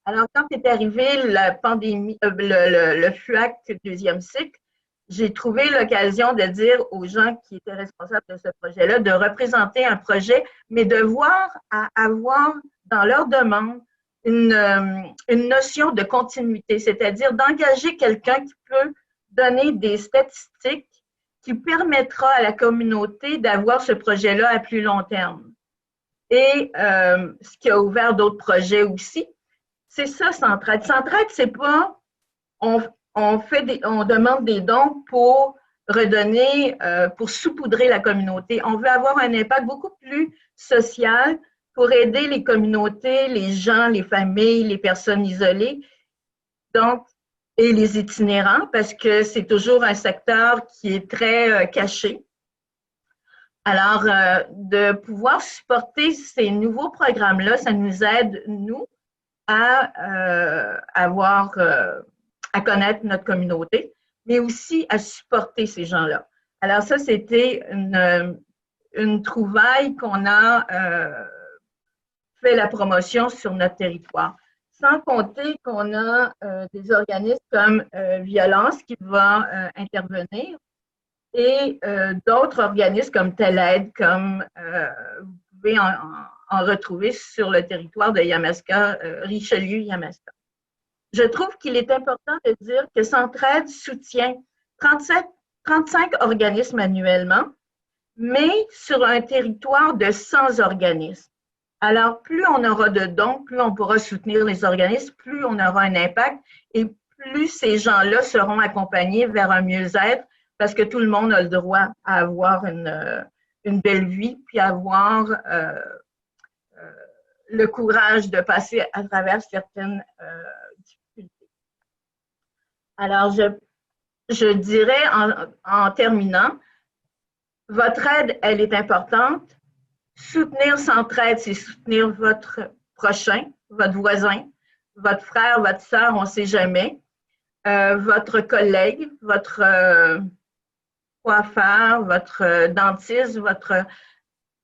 E: Alors, quand est arrivée la pandémie, le FUAC deuxième cycle, j'ai trouvé l'occasion de dire aux gens qui étaient responsables de ce projet-là de représenter un projet, mais de voir à avoir dans leur demande une notion de continuité, c'est-à-dire d'engager quelqu'un qui peut donner des statistiques qui permettra à la communauté d'avoir ce projet-là à plus long terme. Et ce qui a ouvert d'autres projets aussi, c'est ça, Centraide. Centraide, c'est pas on demande des dons pour redonner, pour saupoudrer la communauté. On veut avoir un impact beaucoup plus social pour aider les communautés, les gens, les familles, les personnes isolées, donc, et les itinérants, parce que c'est toujours un secteur qui est très caché. Alors, de pouvoir supporter ces nouveaux programmes-là, ça nous aide, nous, à à connaître notre communauté, mais aussi à supporter ces gens-là. Alors ça, c'était une trouvaille qu'on a fait la promotion sur notre territoire. Sans compter qu'on a des organismes comme Violence qui va intervenir et d'autres organismes comme TELAIDE, comme vous pouvez en retrouver sur le territoire de Yamaska, Richelieu-Yamaska. Je trouve qu'il est important de dire que Centraide soutient 35 organismes annuellement, mais sur un territoire de 100 organismes. Alors, plus on aura de dons, plus on pourra soutenir les organismes, plus on aura un impact et plus ces gens-là seront accompagnés vers un mieux-être parce que tout le monde a le droit à avoir une belle vie puis avoir le courage de passer à travers certaines difficultés. Alors, je dirais en terminant, votre aide, elle est importante. Soutenir Centraide, c'est soutenir votre prochain, votre voisin, votre frère, votre sœur, on ne sait jamais, votre collègue, votre coiffeur, votre dentiste,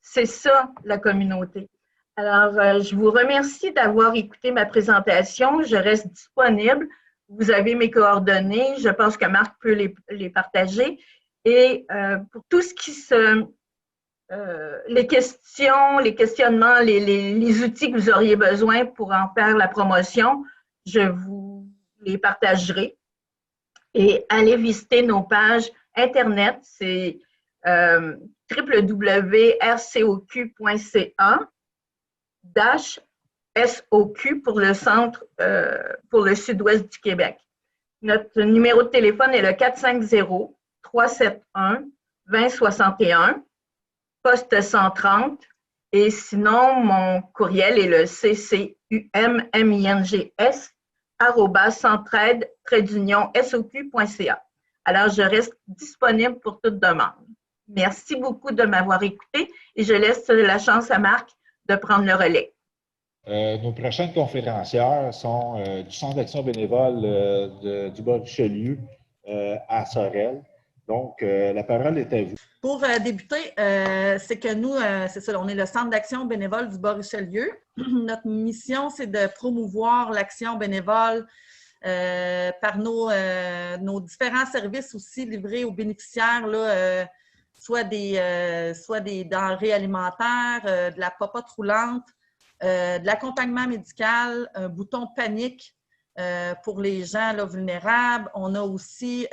E: c'est ça la communauté. Alors, je vous remercie d'avoir écouté ma présentation. Je reste disponible. Vous avez mes coordonnées. Je pense que Marc peut les partager. Et pour tout ce qui les questions, les questionnements, les outils que vous auriez besoin pour en faire la promotion, je vous les partagerai. Et allez visiter nos pages Internet, c'est www.rcoq.ca/SOQ pour le centre, pour le sud-ouest du Québec. Notre numéro de téléphone est le 450-371-2061, poste 130. Et sinon, mon courriel est le ccumings@centraide-soq.ca. Alors, je reste disponible pour toute demande. Merci beaucoup de m'avoir écouté et je laisse la chance à Marc de prendre le relais.
A: Nos prochaines conférencières sont du Centre d'action bénévole du Bas-Richelieu à Sorel. Donc, la parole est à vous.
G: Pour débuter, c'est que nous, c'est ça, on est le Centre d'action bénévole du Bas-Richelieu. Notre mission, c'est de promouvoir l'action bénévole par nos différents services aussi livrés aux bénéficiaires, là, soit des denrées alimentaires, de la popote roulante, de l'accompagnement médical, un bouton panique pour les gens là, vulnérables. On a aussi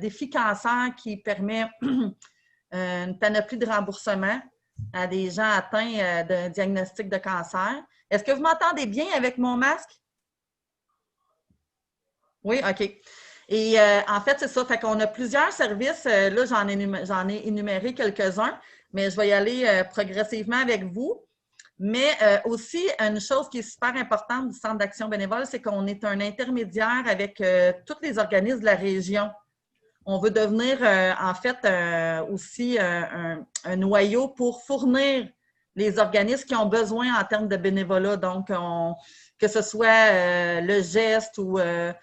G: Défi Cancer qui permet une panoplie de remboursement à des gens atteints d'un diagnostic de cancer. Est-ce que vous m'entendez bien avec mon masque? Oui, OK. Et en fait, c'est ça. Fait qu'on a plusieurs services. Là, j'en ai énuméré quelques-uns, mais je vais y aller progressivement avec vous. Mais aussi, une chose qui est super importante du Centre d'action bénévole, c'est qu'on est un intermédiaire avec tous les organismes de la région. On veut devenir, en fait, aussi un noyau pour fournir les organismes qui ont besoin en termes de bénévolat. Donc, que ce soit le geste ou ça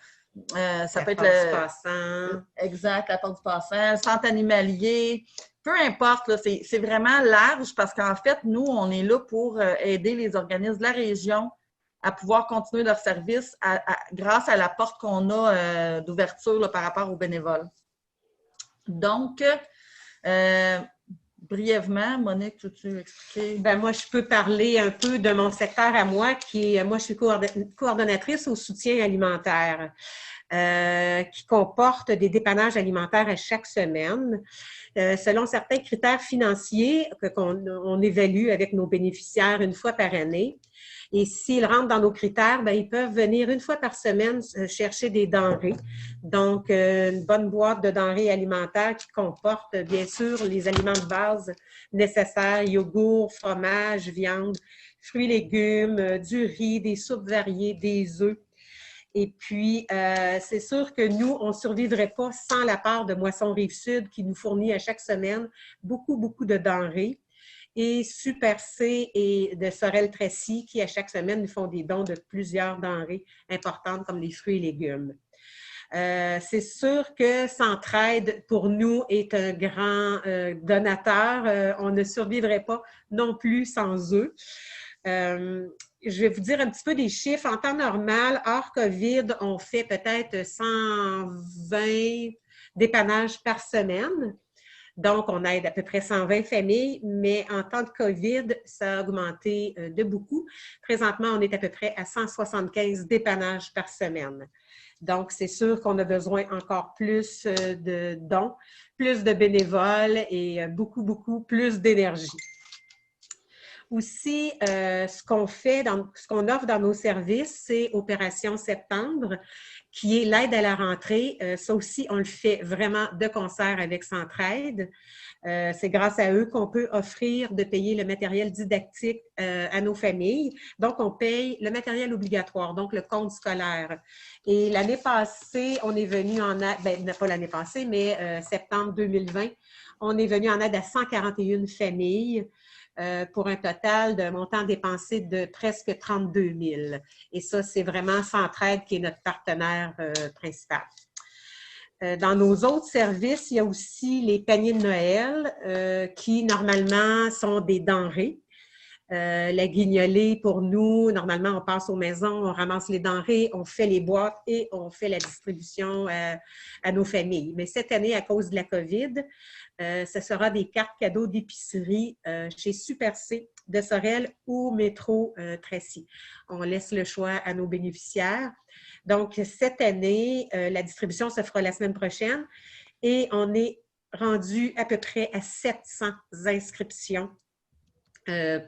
G: peut être le passant. Exact, la porte du passant, le centre animalier, peu importe, c'est vraiment large parce qu'en fait, nous, on est là pour aider les organismes de la région à pouvoir continuer leur service grâce à la porte qu'on a d'ouverture par rapport aux bénévoles. Donc, brièvement, Monique, peux-tu expliquer?
H: Ben, moi, je peux parler un peu de mon secteur à moi, moi, je suis coordonnatrice au soutien alimentaire, qui comporte des dépannages alimentaires à chaque semaine, selon certains critères financiers qu'on évalue avec nos bénéficiaires une fois par année. Et s'ils rentrent dans nos critères, ben, ils peuvent venir une fois par semaine chercher des denrées. Donc, une bonne boîte de denrées alimentaires qui comporte, bien sûr, les aliments de base nécessaires, yogourt, fromage, viande. fruits, légumes, du riz, des soupes variées, des œufs. Et puis, c'est sûr que nous, on ne survivrait pas sans la part de Moisson Rive-Sud qui nous fournit à chaque semaine beaucoup, beaucoup de denrées. Et Super C et de Sorel Tracy qui, à chaque semaine, nous font des dons de plusieurs denrées importantes comme les fruits et légumes. C'est sûr que Centraide, pour nous, est un grand donateur. On ne survivrait pas non plus sans eux. Je vais vous dire un petit peu des chiffres. En temps normal, hors COVID, on fait peut-être 120 dépannages par semaine. Donc, on aide à peu près 120 familles, mais en temps de COVID, ça a augmenté de beaucoup. Présentement, on est à peu près à 175 dépannages par semaine. Donc, c'est sûr qu'on a besoin encore plus de dons, plus de bénévoles et beaucoup, beaucoup plus d'énergie. Aussi, ce qu'on offre dans nos services, c'est Opération Septembre, qui est l'aide à la rentrée. Ça aussi, on le fait vraiment de concert avec Centraide. C'est grâce à eux qu'on peut offrir de payer le matériel didactique à nos familles. Donc, on paye le matériel obligatoire, donc le compte scolaire. Et l'année passée, on est venu en aide, bien, pas l'année passée, mais septembre 2020, on est venu en aide à 141 familles. Pour un total d'un montant dépensé de presque 32 000. Et ça, c'est vraiment Centraide qui est notre partenaire principal. Dans nos autres services, il y a aussi les paniers de Noël qui, normalement, sont des denrées. La guignolée, pour nous, normalement, on passe aux maisons, on ramasse les denrées, on fait les boîtes et on fait la distribution à nos familles. Mais cette année, à cause de la COVID, ce sera des cartes cadeaux d'épicerie chez Super C de Sorel ou Métro Tracy. On laisse le choix à nos bénéficiaires. Donc, cette année, la distribution se fera la semaine prochaine et on est rendu à peu près à 700 inscriptions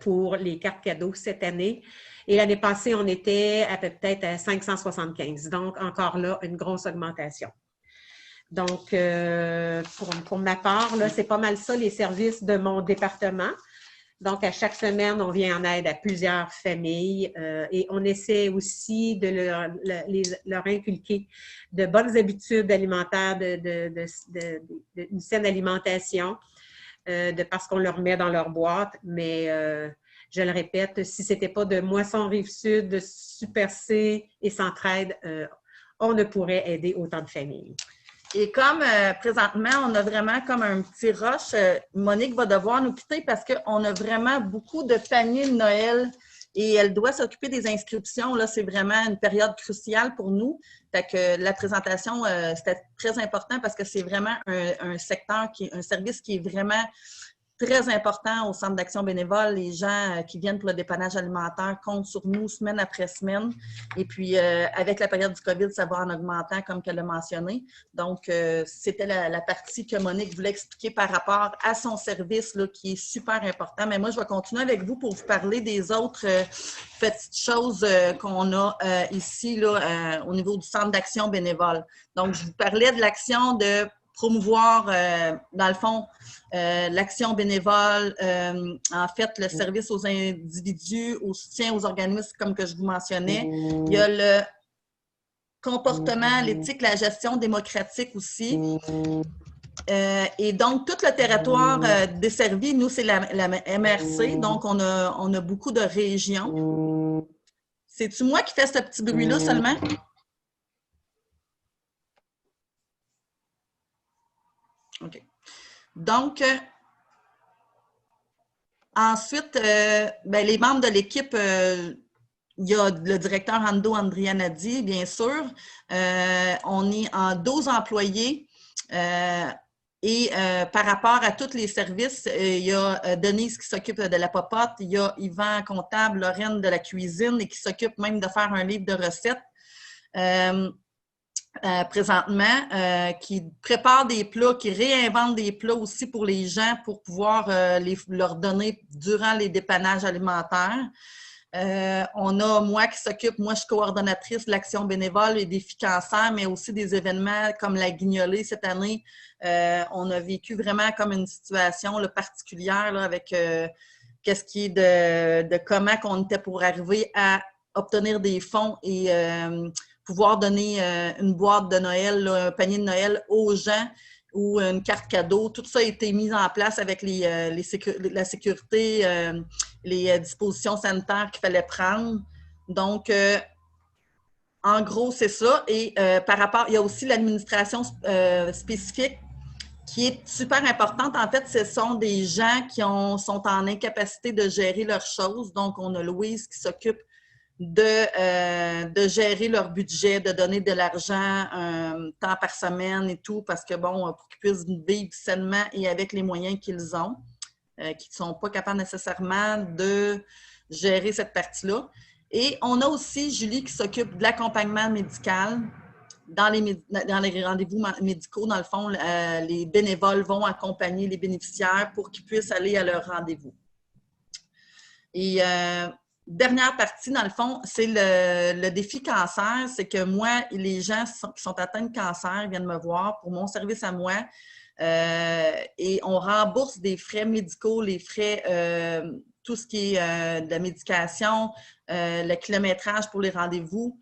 H: pour les cartes cadeaux cette année. Et l'année passée, on était à peut-être à 575. Donc, encore là, une grosse augmentation. Donc, pour ma part, c'est pas mal ça, les services de mon département. Donc, à chaque semaine, on vient en aide à plusieurs familles et on essaie aussi de leur inculquer de bonnes habitudes alimentaires, d'une saine alimentation, parce qu'on leur met dans leur boîte. Mais, je le répète, si ce n'était pas de Moisson Rive-Sud, de Super C et Centraide, on ne pourrait aider autant de familles.
G: Et comme présentement, on a vraiment comme un petit rush, Monique va devoir nous quitter parce qu'on a vraiment beaucoup de paniers de Noël et elle doit s'occuper des inscriptions. Là, c'est vraiment une période cruciale pour nous. Fait que la présentation, c'était très important parce que c'est vraiment un secteur, un service qui est vraiment très important au Centre d'action bénévole. Les gens qui viennent pour le dépannage alimentaire comptent sur nous semaine après semaine. Et puis, avec la période du COVID, ça va en augmentant, comme qu'elle l'a mentionné. Donc, c'était la partie que Monique voulait expliquer par rapport à son service, là, qui est super important. Mais moi, je vais continuer avec vous pour vous parler des autres petites choses qu'on a ici, là, au niveau du Centre d'action bénévole. Donc, je vous parlais de l'action de promouvoir, dans le fond, l'action bénévole, en fait, le service aux individus, au soutien aux organismes, comme que je vous mentionnais. Il y a le comportement, l'éthique, la gestion démocratique aussi. Et donc, tout le territoire desservi, nous, c'est la MRC, donc on a beaucoup de régions. C'est-tu moi qui fais ce petit bruit-là seulement? OK. Donc, ensuite, les membres de l'équipe, il y a le directeur Ando Andrianadi, bien sûr. On est en 12 employés et par rapport à tous les services, il y a Denise qui s'occupe de la popote, il y a Yvan comptable, Lorraine de la cuisine et qui s'occupe même de faire un livre de recettes. Présentement, qui prépare des plats, qui réinvente des plats aussi pour les gens pour pouvoir leur donner durant les dépannages alimentaires. On a moi qui s'occupe, moi je suis coordonnatrice de l'action bénévole et défis cancer, mais aussi des événements comme la guignolée cette année. On a vécu vraiment comme une situation là, particulière là, avec qu'est-ce qui est de comment on était pour arriver à obtenir des fonds et pouvoir donner une boîte de Noël, là, un panier de Noël aux gens ou une carte cadeau. Tout ça a été mis en place avec la sécurité, les dispositions sanitaires qu'il fallait prendre. Donc, en gros, c'est ça. Et par rapport, il y a aussi l'administration spécifique qui est super importante. En fait, ce sont des gens qui sont en incapacité de gérer leurs choses. Donc, on a Louise qui s'occupe de gérer leur budget, de donner de l'argent un temps par semaine et tout, parce que, bon, pour qu'ils puissent vivre sainement et avec les moyens qu'ils ont, qui ne sont pas capables nécessairement de gérer cette partie-là. Et on a aussi Julie qui s'occupe de l'accompagnement médical. Dans les rendez-vous médicaux, dans le fond, les bénévoles vont accompagner les bénéficiaires pour qu'ils puissent aller à leur rendez-vous. Et dernière partie, dans le fond, c'est le défi cancer. C'est que moi, les gens qui sont atteints de cancer viennent me voir pour mon service à moi et on rembourse des frais médicaux, les frais, tout ce qui est de la médication, le kilométrage pour les rendez-vous,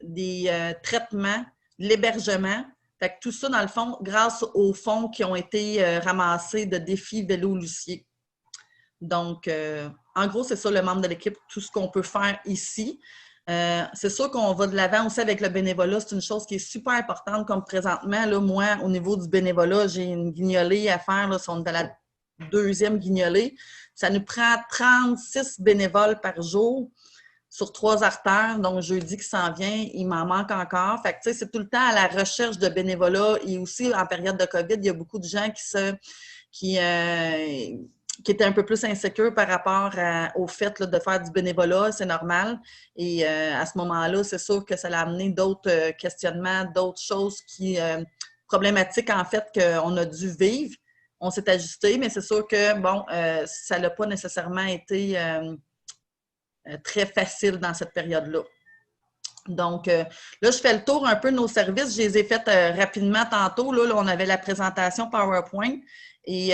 G: des traitements, l'hébergement. Fait que tout ça, dans le fond, grâce aux fonds qui ont été ramassés de Défi Vélo Lucier. Donc, en gros, c'est ça le membre de l'équipe, tout ce qu'on peut faire ici. C'est sûr qu'on va de l'avant aussi avec le bénévolat. C'est une chose qui est super importante comme présentement. Là, moi, au niveau du bénévolat, j'ai une guignolée à faire. Là, on est dans la deuxième guignolée. Ça nous prend 36 bénévoles par jour sur 3 artères. Donc, jeudi qui s'en vient, il m'en manque encore. Fait que, tu sais, c'est tout le temps à la recherche de bénévolat. Et aussi, en période de COVID, il y a beaucoup de gens qui étaient un peu plus insécures par rapport au fait là, de faire du bénévolat. C'est normal. Et à ce moment-là, c'est sûr que ça a amené d'autres questionnements, d'autres choses problématiques, en fait, qu'on a dû vivre. On s'est ajusté, mais c'est sûr que, bon, ça n'a pas nécessairement été très facile dans cette période-là. Donc, là, je fais le tour un peu de nos services. Je les ai faits rapidement tantôt. Là, on avait la présentation PowerPoint. Et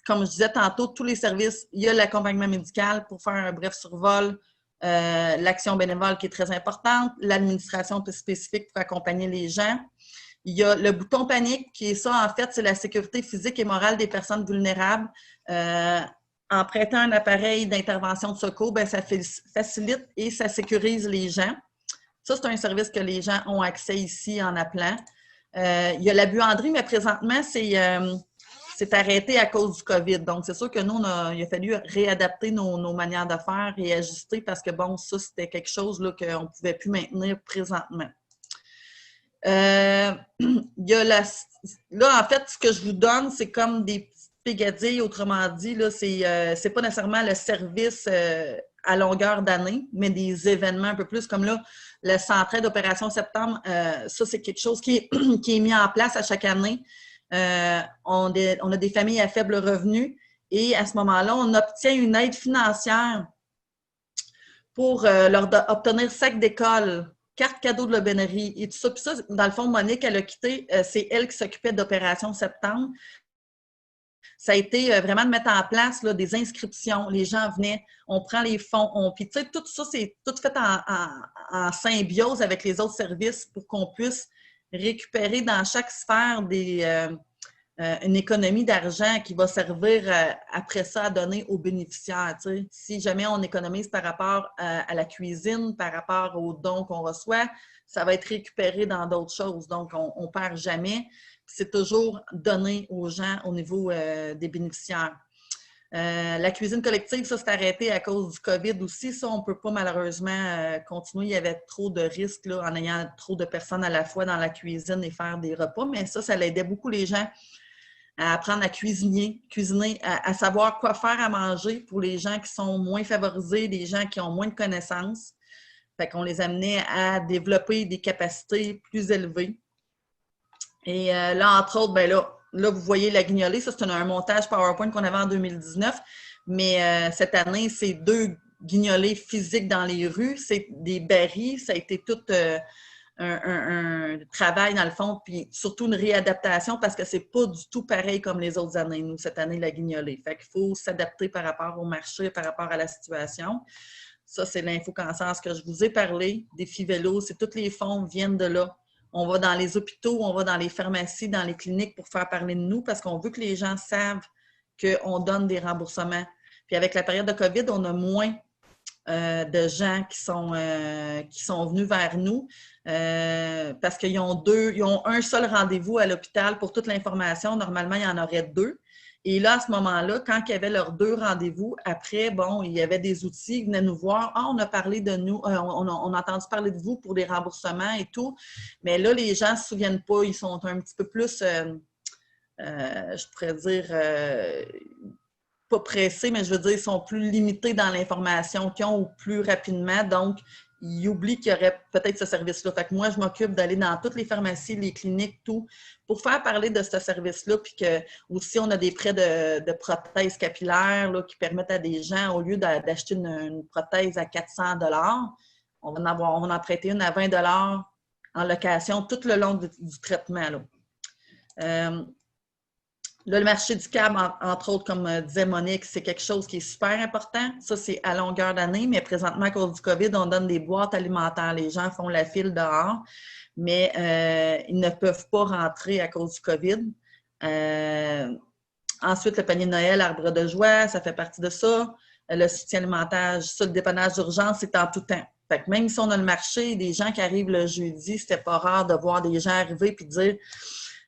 G: comme je disais tantôt, tous les services, il y a l'accompagnement médical pour faire un bref survol, l'action bénévole qui est très importante, l'administration spécifique pour accompagner les gens. Il y a le bouton panique qui est ça, en fait, c'est la sécurité physique et morale des personnes vulnérables. En prêtant un appareil d'intervention de secours, bien, ça facilite et ça sécurise les gens. Ça, c'est un service que les gens ont accès ici en appelant. Il y a la buanderie, mais présentement, c'est arrêté à cause du COVID. Donc, c'est sûr que nous, il a fallu réadapter nos manières de faire et ajuster parce que, bon, ça, c'était quelque chose là, qu'on ne pouvait plus maintenir présentement. Il y a là, en fait, ce que je vous donne, c'est comme des petites pégadilles, autrement dit, là, c'est pas nécessairement le service à longueur d'année, mais des événements un peu plus comme là, le Centre d'Opération Septembre, ça, c'est quelque chose qui est mis en place à chaque année. On a des familles à faible revenu et à ce moment-là, on obtient une aide financière pour leur obtenir sac d'école, carte cadeau de l'aubainerie et tout ça. Puis ça, dans le fond, Monique, elle a quitté, c'est elle qui s'occupait d'Opération Septembre. Ça a été vraiment de mettre en place là, des inscriptions. Les gens venaient, on prend les fonds. Puis tu sais, tout ça, c'est tout fait en symbiose avec les autres services pour qu'on puisse récupérer dans chaque sphère une économie d'argent qui va servir après ça à donner aux bénéficiaires. Tu sais. Si jamais on économise par rapport à la cuisine, par rapport aux dons qu'on reçoit, ça va être récupéré dans d'autres choses. Donc, on ne perd jamais. C'est toujours donné aux gens au niveau des bénéficiaires. La cuisine collective, ça, c'est arrêté à cause du COVID aussi. Ça, on ne peut pas malheureusement continuer. Il y avait trop de risques là, en ayant trop de personnes à la fois dans la cuisine et faire des repas. Mais ça aidait beaucoup les gens à apprendre à cuisiner, à savoir quoi faire à manger pour les gens qui sont moins favorisés, les gens qui ont moins de connaissances. Fait qu'on les amenait à développer des capacités plus élevées. Et là, entre autres, bien là, vous voyez la guignolée. Ça, c'est un montage PowerPoint qu'on avait en 2019. Mais cette année, c'est 2 guignolées physiques dans les rues. C'est des barils. Ça a été tout un travail dans le fond, puis surtout une réadaptation parce que c'est pas du tout pareil comme les autres années. Nous, cette année, la Guignolée. Fait qu'il faut s'adapter par rapport au marché, par rapport à la situation. Ça, c'est l'infocancer que je vous ai parlé. Défi vélo, c'est tous les fonds viennent de là. On va dans les hôpitaux, on va dans les pharmacies, dans les cliniques pour faire parler de nous parce qu'on veut que les gens savent qu'on donne des remboursements. Puis avec la période de COVID, on a moins de gens qui sont venus vers nous parce qu'ils ont un seul rendez-vous à l'hôpital pour toute l'information. Normalement, il y en aurait 2. Et là, à ce moment-là, quand il y avait leurs 2 rendez-vous, après, bon, il y avait des outils, ils venaient nous voir. Ah, on a parlé de nous, on a entendu parler de vous pour des remboursements et tout. Mais là, les gens ne se souviennent pas. Ils sont un petit peu plus, je pourrais dire, pas pressés, mais je veux dire, ils sont plus limités dans l'information qu'ils ont ou plus rapidement. Donc, ils oublient qu'il y aurait peut-être ce service-là. Fait que moi, je m'occupe d'aller dans toutes les pharmacies, les cliniques, tout, pour faire parler de ce service-là. Puis que aussi, on a des prêts de prothèses capillaires là, qui permettent à des gens, au lieu d'acheter une prothèse à 400 $, on va en prêter une à 20 $ en location tout le long du traitement. Là. Là, le marché du câble, entre autres, comme disait Monique, c'est quelque chose qui est super important. Ça, c'est à longueur d'année, mais présentement, à cause du COVID, on donne des boîtes alimentaires. Les gens font la file dehors, mais ils ne peuvent pas rentrer à cause du COVID. Ensuite, le panier de Noël, arbre de joie, ça fait partie de ça. Le soutien alimentaire, ça, le dépannage d'urgence, c'est en tout temps. Fait que même si on a le marché, des gens qui arrivent le jeudi, c'était pas rare de voir des gens arriver et dire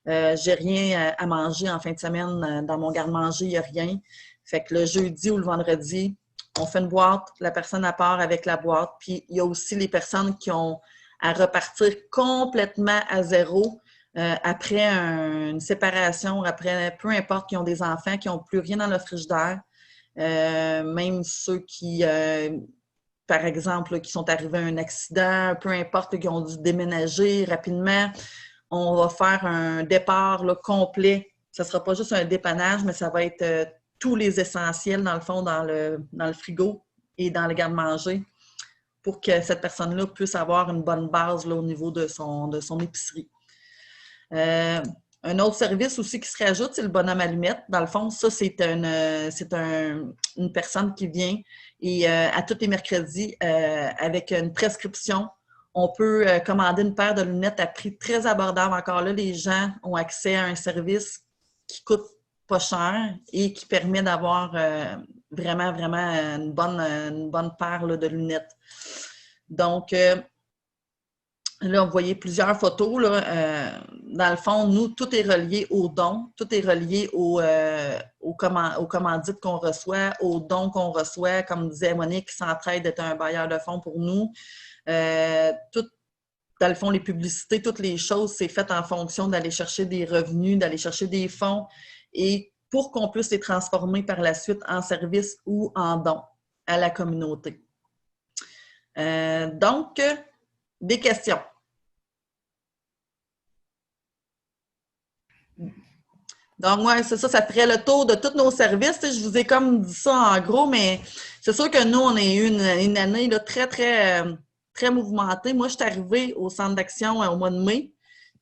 G: j'ai rien à manger en fin de semaine, dans mon garde-manger, il n'y a rien. Fait que le jeudi ou le vendredi, on fait une boîte, la personne à part avec la boîte. Puis il y a aussi les personnes qui ont à repartir complètement à zéro après une séparation, après peu importe, qui ont des enfants, qui n'ont plus rien dans le frigidaire. Même ceux qui, par exemple, qui sont arrivés à un accident, peu importe, qui ont dû déménager rapidement. On va faire un départ là, complet. Ce ne sera pas juste un dépannage, mais ça va être tous les essentiels, dans le fond, dans le frigo et dans le garde-manger pour que cette personne-là puisse avoir une bonne base là, au niveau de son épicerie. Un autre service aussi qui se rajoute, c'est le bonhomme allumette. Dans le fond, ça, c'est une personne qui vient et à tous les mercredis avec une prescription. On peut commander une paire de lunettes à prix très abordable. Encore là, les gens ont accès à un service qui coûte pas cher et qui permet d'avoir vraiment une bonne paire là, de lunettes. Donc, là, vous voyez plusieurs photos. Là, dans le fond, nous, tout est relié aux dons, tout est relié aux commandites qu'on reçoit, aux dons qu'on reçoit. Comme disait Monique, qui s'entraide d'être un bailleur de fonds pour nous. Tout, dans le fond, les publicités, toutes les choses, c'est fait en fonction d'aller chercher des revenus, d'aller chercher des fonds et pour qu'on puisse les transformer par la suite en services ou en dons à la communauté. Donc, des questions. Donc, moi, c'est ça, ça ferait le tour de tous nos services. Je vous ai comme dit ça en gros, mais c'est sûr que nous, on a eu une année là, très mouvementée. Moi, je suis arrivée au centre d'action au mois de mai,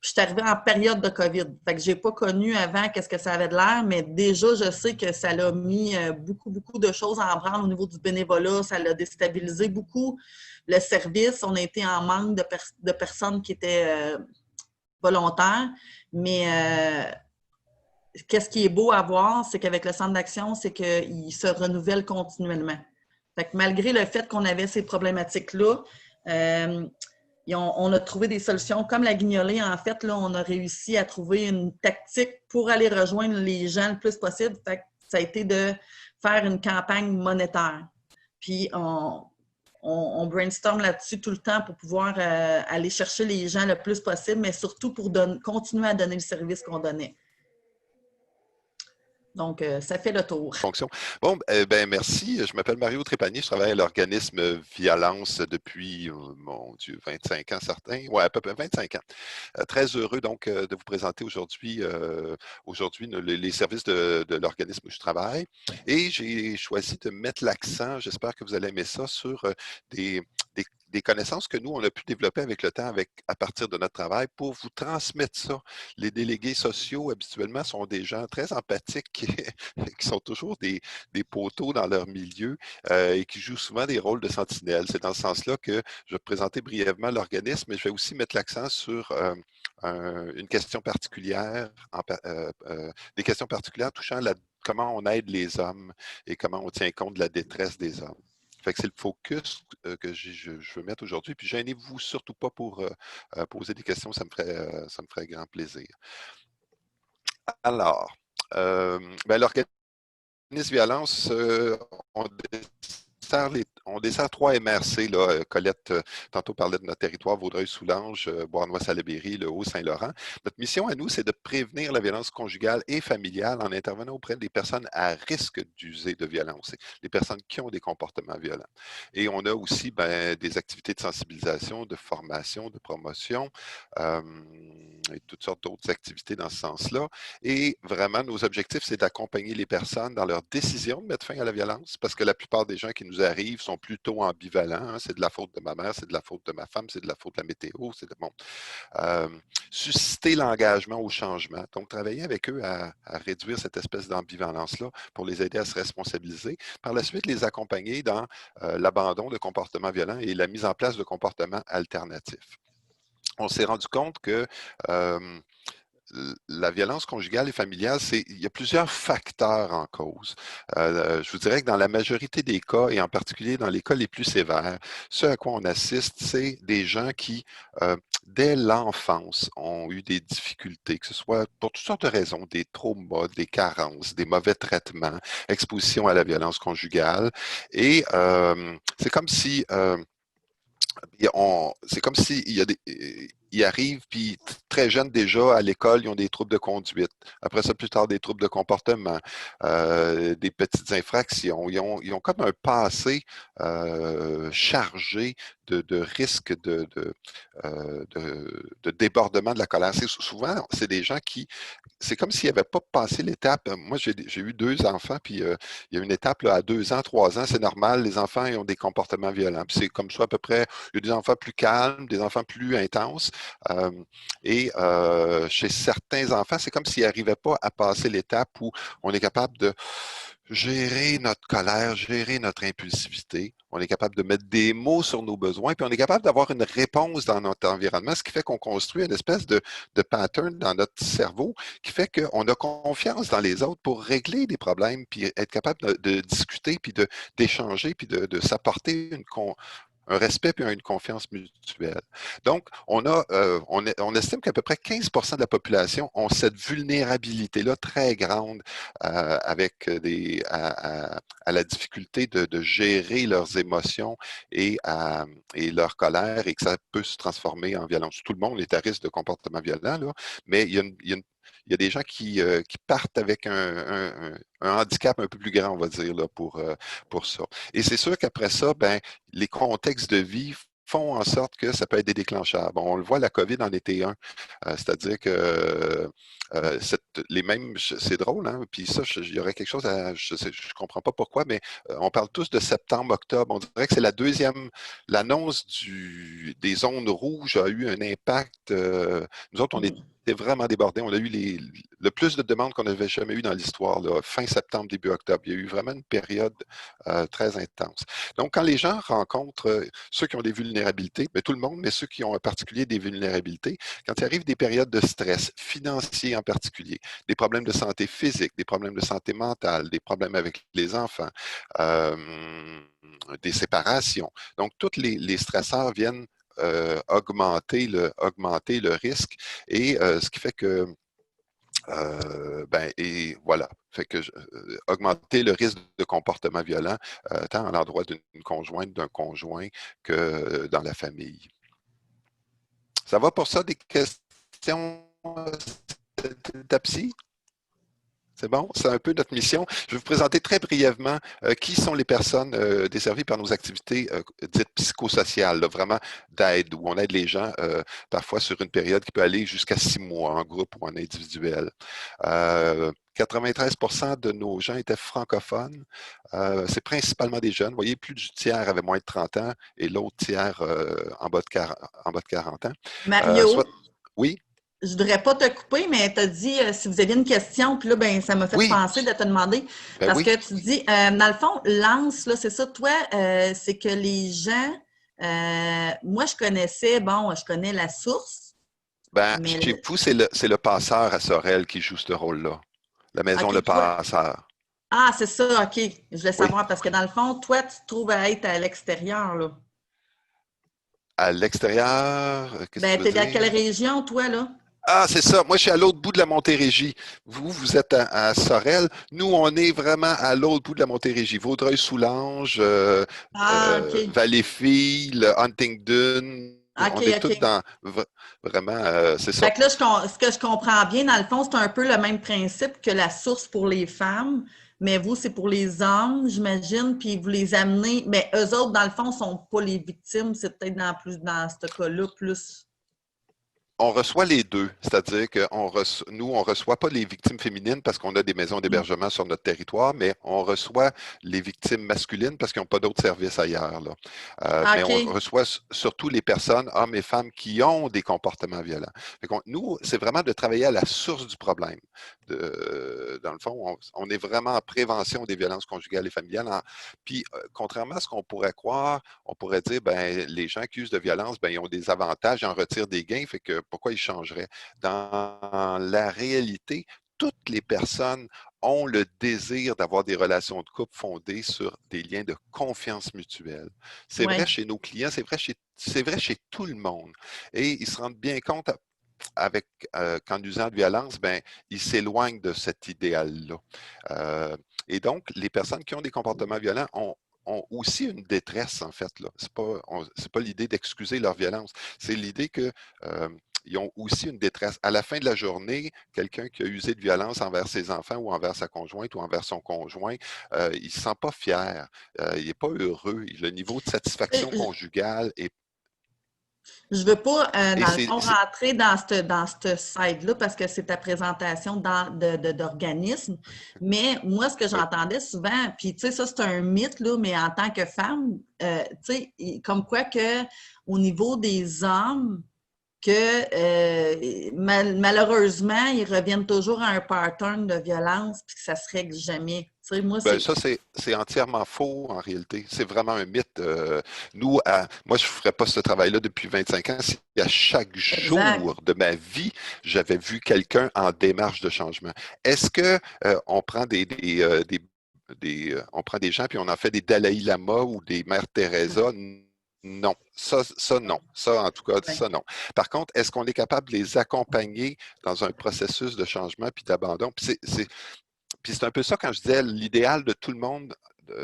G: puis je suis arrivée en période de COVID. Fait que je n'ai pas connu avant qu'est-ce que ça avait de l'air, mais déjà, je sais que ça l'a mis beaucoup de choses en branle au niveau du bénévolat. Ça l'a déstabilisé beaucoup le service. On a été en manque de personnes qui étaient volontaires, mais qu'est-ce qui est beau à voir, c'est qu'avec le centre d'action, c'est qu'il se renouvelle continuellement. Fait que malgré le fait qu'on avait ces problématiques-là, on a trouvé des solutions. Comme la Guignolée, en fait, là, on a réussi à trouver une tactique pour aller rejoindre les gens le plus possible. Fait que ça a été de faire une campagne monétaire. Puis, on brainstorm là-dessus tout le temps pour pouvoir aller chercher les gens le plus possible, mais surtout pour continuer à donner le service qu'on donnait. Donc, ça fait le tour.
I: Fonction. Bon, ben merci. Je m'appelle Mario Trépanier. Je travaille à l'organisme Violence depuis, mon Dieu, 25 ans certains. Oui, à peu près 25 ans. Très heureux donc de vous présenter aujourd'hui les services de l'organisme où je travaille. Et j'ai choisi de mettre l'accent, j'espère que vous allez aimer ça, sur des des connaissances que nous, on a pu développer avec le temps à partir de notre travail pour vous transmettre ça. Les délégués sociaux, habituellement, sont des gens très empathiques qui sont toujours des poteaux dans leur milieu et qui jouent souvent des rôles de sentinelles. C'est dans ce sens-là que je vais présenter brièvement l'organisme, mais je vais aussi mettre l'accent sur une question particulière, des questions particulières touchant comment on aide les hommes et comment on tient compte de la détresse des hommes. Fait que c'est le focus que je veux mettre aujourd'hui. Puis gênez-vous surtout pas pour poser des questions, ça me ferait grand plaisir. Alors, l'organisme Violence, on dessert 3 MRC. Là. Colette, tantôt parlait de notre territoire, Vaudreuil-Soulanges, Beauharnois-Salaberry, le Haut-Saint-Laurent. Notre mission à nous, c'est de prévenir la violence conjugale et familiale en intervenant auprès des personnes à risque d'user de violence, les personnes qui ont des comportements violents. Et on a aussi des activités de sensibilisation, de formation, de promotion et toutes sortes d'autres activités dans ce sens-là. Et vraiment, nos objectifs, c'est d'accompagner les personnes dans leur décision de mettre fin à la violence, parce que la plupart des gens qui nous arrivent sont plutôt ambivalents. Hein. C'est de la faute de ma mère, c'est de la faute de ma femme, c'est de la faute de la météo, c'est de bon. Susciter l'engagement au changement. Donc, travailler avec eux à réduire cette espèce d'ambivalence-là pour les aider à se responsabiliser. Par la suite, les accompagner dans l'abandon de comportements violents et la mise en place de comportements alternatifs. On s'est rendu compte que la violence conjugale et familiale, il y a plusieurs facteurs en cause. Je vous dirais que dans la majorité des cas, et en particulier dans les cas les plus sévères, ce à quoi on assiste, c'est des gens qui, dès l'enfance, ont eu des difficultés, que ce soit pour toutes sortes de raisons, des traumas, des carences, des mauvais traitements, exposition à la violence conjugale. Et c'est comme si... c'est comme ils arrivent, puis très jeunes déjà, à l'école, ils ont des troubles de conduite. Après ça, plus tard, des troubles de comportement, des petites infractions. Ils ont comme un passé chargé de risques de débordement de la colère. Souvent, c'est des gens qui... C'est comme s'ils n'avaient pas passé l'étape. Moi, j'ai eu 2 enfants, puis il y a une étape là, à 2 ans, 3 ans, c'est normal, les enfants ils ont des comportements violents. Puis c'est comme ça à peu près, il y a des enfants plus calmes, des enfants plus intenses. Chez certains enfants, c'est comme s'ils n'arrivaient pas à passer l'étape où on est capable de gérer notre colère, gérer notre impulsivité. On est capable de mettre des mots sur nos besoins, puis on est capable d'avoir une réponse dans notre environnement, ce qui fait qu'on construit une espèce de pattern dans notre cerveau qui fait qu'on a confiance dans les autres pour régler des problèmes, puis être capable de discuter, puis d'échanger, puis de s'apporter un respect et une confiance mutuelle. Donc, on estime qu'à peu près 15% de la population ont cette vulnérabilité-là très grande avec à la difficulté de gérer leurs émotions et leur colère, et que ça peut se transformer en violence. Tout le monde est à risque de comportement violent, là, mais il y a des gens qui partent avec un handicap un peu plus grand, on va dire, là, pour ça. Et c'est sûr qu'après ça, les contextes de vie font en sorte que ça peut être des déclencheurs. Bon, on le voit, la COVID en était un. C'est-à-dire que les mêmes, c'est drôle, hein? Puis ça, il y aurait quelque chose à... Je ne comprends pas pourquoi, mais on parle tous de septembre, octobre. On dirait que c'est l'annonce des zones rouges a eu un impact. Nous autres, on était vraiment débordés. On a eu le plus de demandes qu'on n'avait jamais eu dans l'histoire, fin septembre, début octobre. Il y a eu vraiment une période très intense. Donc, quand les gens rencontrent ceux qui ont des vulnérabilités, tout le monde, mais ceux qui ont en particulier des vulnérabilités, quand il arrive des périodes de stress financier en particulier, des problèmes de santé physique, des problèmes de santé mentale, des problèmes avec les enfants, des séparations. Donc, tous les stresseurs viennent augmenter le risque, et ce qui fait que et voilà, fait que augmenter le risque de comportement violent tant à l'endroit d'une conjointe, d'un conjoint, que dans la famille. Ça va pour ça, des questions, Tapsi? C'est bon? C'est un peu notre mission. Je vais vous présenter très brièvement qui sont les personnes desservies par nos activités dites psychosociales, là, vraiment d'aide, où on aide les gens parfois sur une période qui peut aller jusqu'à 6 mois en groupe ou en individuel. 93% de nos gens étaient francophones. C'est principalement des jeunes. Vous voyez, plus du tiers avait moins de 30 ans et l'autre tiers en bas de 40 ans.
G: Mario,
I: oui?
G: je ne voudrais pas te couper, mais tu as dit si vous aviez une question, puis là, ben, ça m'a fait penser de te demander. Parce que tu dis, dans le fond, Lance, là, c'est ça, toi, c'est que les gens, moi, je connais la source.
I: Ben, chez vous, c'est le passeur à Sorel qui joue ce rôle-là. La maison Le Passeur.
G: Ah, c'est ça, OK. Je voulais savoir, parce que dans le fond, toi, tu te trouves à être à l'extérieur, là.
I: À l'extérieur?
G: Ben, tu es dans quelle région, toi, là?
I: Ah, c'est ça. Moi, je suis à l'autre bout de la Montérégie. Vous êtes à Sorel. Nous, on est vraiment à l'autre bout de la Montérégie. Vaudreuil-Soulanges, Valleyfield, Huntingdon. On est tous dans... Vraiment, c'est ça.
G: Fait que là, ce que je comprends bien, dans le fond, c'est un peu le même principe que la source pour les femmes, mais vous, c'est pour les hommes, j'imagine, puis vous les amenez... Mais eux autres, dans le fond, ne sont pas les victimes. C'est peut-être dans ce cas-là, plus...
I: On reçoit les deux, c'est-à-dire que nous, on ne reçoit pas les victimes féminines parce qu'on a des maisons d'hébergement sur notre territoire, mais on reçoit les victimes masculines parce qu'ils n'ont pas d'autres services ailleurs. Là. Mais on reçoit surtout les personnes, hommes et femmes, qui ont des comportements violents. Nous, c'est vraiment de travailler à la source du problème. Dans le fond, on est vraiment en prévention des violences conjugales et familiales. Puis, contrairement à ce qu'on pourrait croire, on pourrait dire, ben, les gens accusés de violence, ben, ils ont des avantages, ils en retirent des gains, fait que pourquoi ils changeraient? Dans la réalité, toutes les personnes ont le désir d'avoir des relations de couple fondées sur des liens de confiance mutuelle. C'est vrai chez nos clients, c'est vrai chez tout le monde. Et ils se rendent bien compte qu'en usant de violence, ben, ils s'éloignent de cet idéal-là. Et donc, les personnes qui ont des comportements violents ont aussi une détresse, en fait. Ce n'est pas l'idée d'excuser leur violence. C'est l'idée qu'ils ont aussi une détresse. À la fin de la journée, quelqu'un qui a usé de violence envers ses enfants ou envers sa conjointe ou envers son conjoint, il ne se sent pas fier. Il n'est pas heureux. Le niveau de satisfaction conjugale est...
G: Je ne veux pas, dans le fond, rentrer dans ce side-là parce que c'est ta présentation d'organisme. Mais moi, ce que j'entendais souvent, puis tu sais, ça, c'est un mythe, là, mais en tant que femme, tu sais, comme quoi que au niveau des hommes, que malheureusement, ils reviennent toujours à un pattern de violence puis que ça se règle jamais. Moi,
I: ça, c'est entièrement faux en réalité. C'est vraiment un mythe. Moi, je ne ferais pas ce travail-là depuis 25 ans si à chaque jour de ma vie, j'avais vu quelqu'un en démarche de changement. Est-ce qu'on prend on prend des gens puis on en fait des Dalai Lama ou des Mères Teresa? Non, ça non. Ça, en tout cas, ça non. Par contre, est-ce qu'on est capable de les accompagner dans un processus de changement puis d'abandon? Puis c'est un peu ça quand je disais l'idéal de tout le monde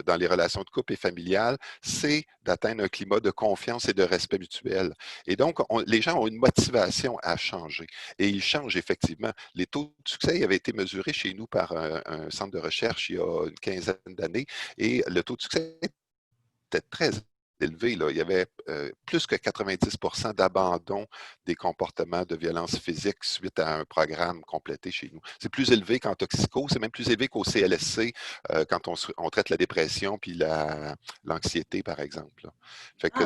I: dans les relations de couple et familiales, c'est d'atteindre un climat de confiance et de respect mutuel. Et donc, les gens ont une motivation à changer. Et ils changent effectivement. Les taux de succès avaient été mesurés chez nous par un centre de recherche il y a une quinzaine d'années. Et le taux de succès était très élevé. Là. Il y avait plus que 90% d'abandon des comportements de violence physique suite à un programme complété chez nous. C'est plus élevé qu'en toxico, c'est même plus élevé qu'au CLSC quand on traite la dépression puis l'anxiété, par exemple. Là. Fait que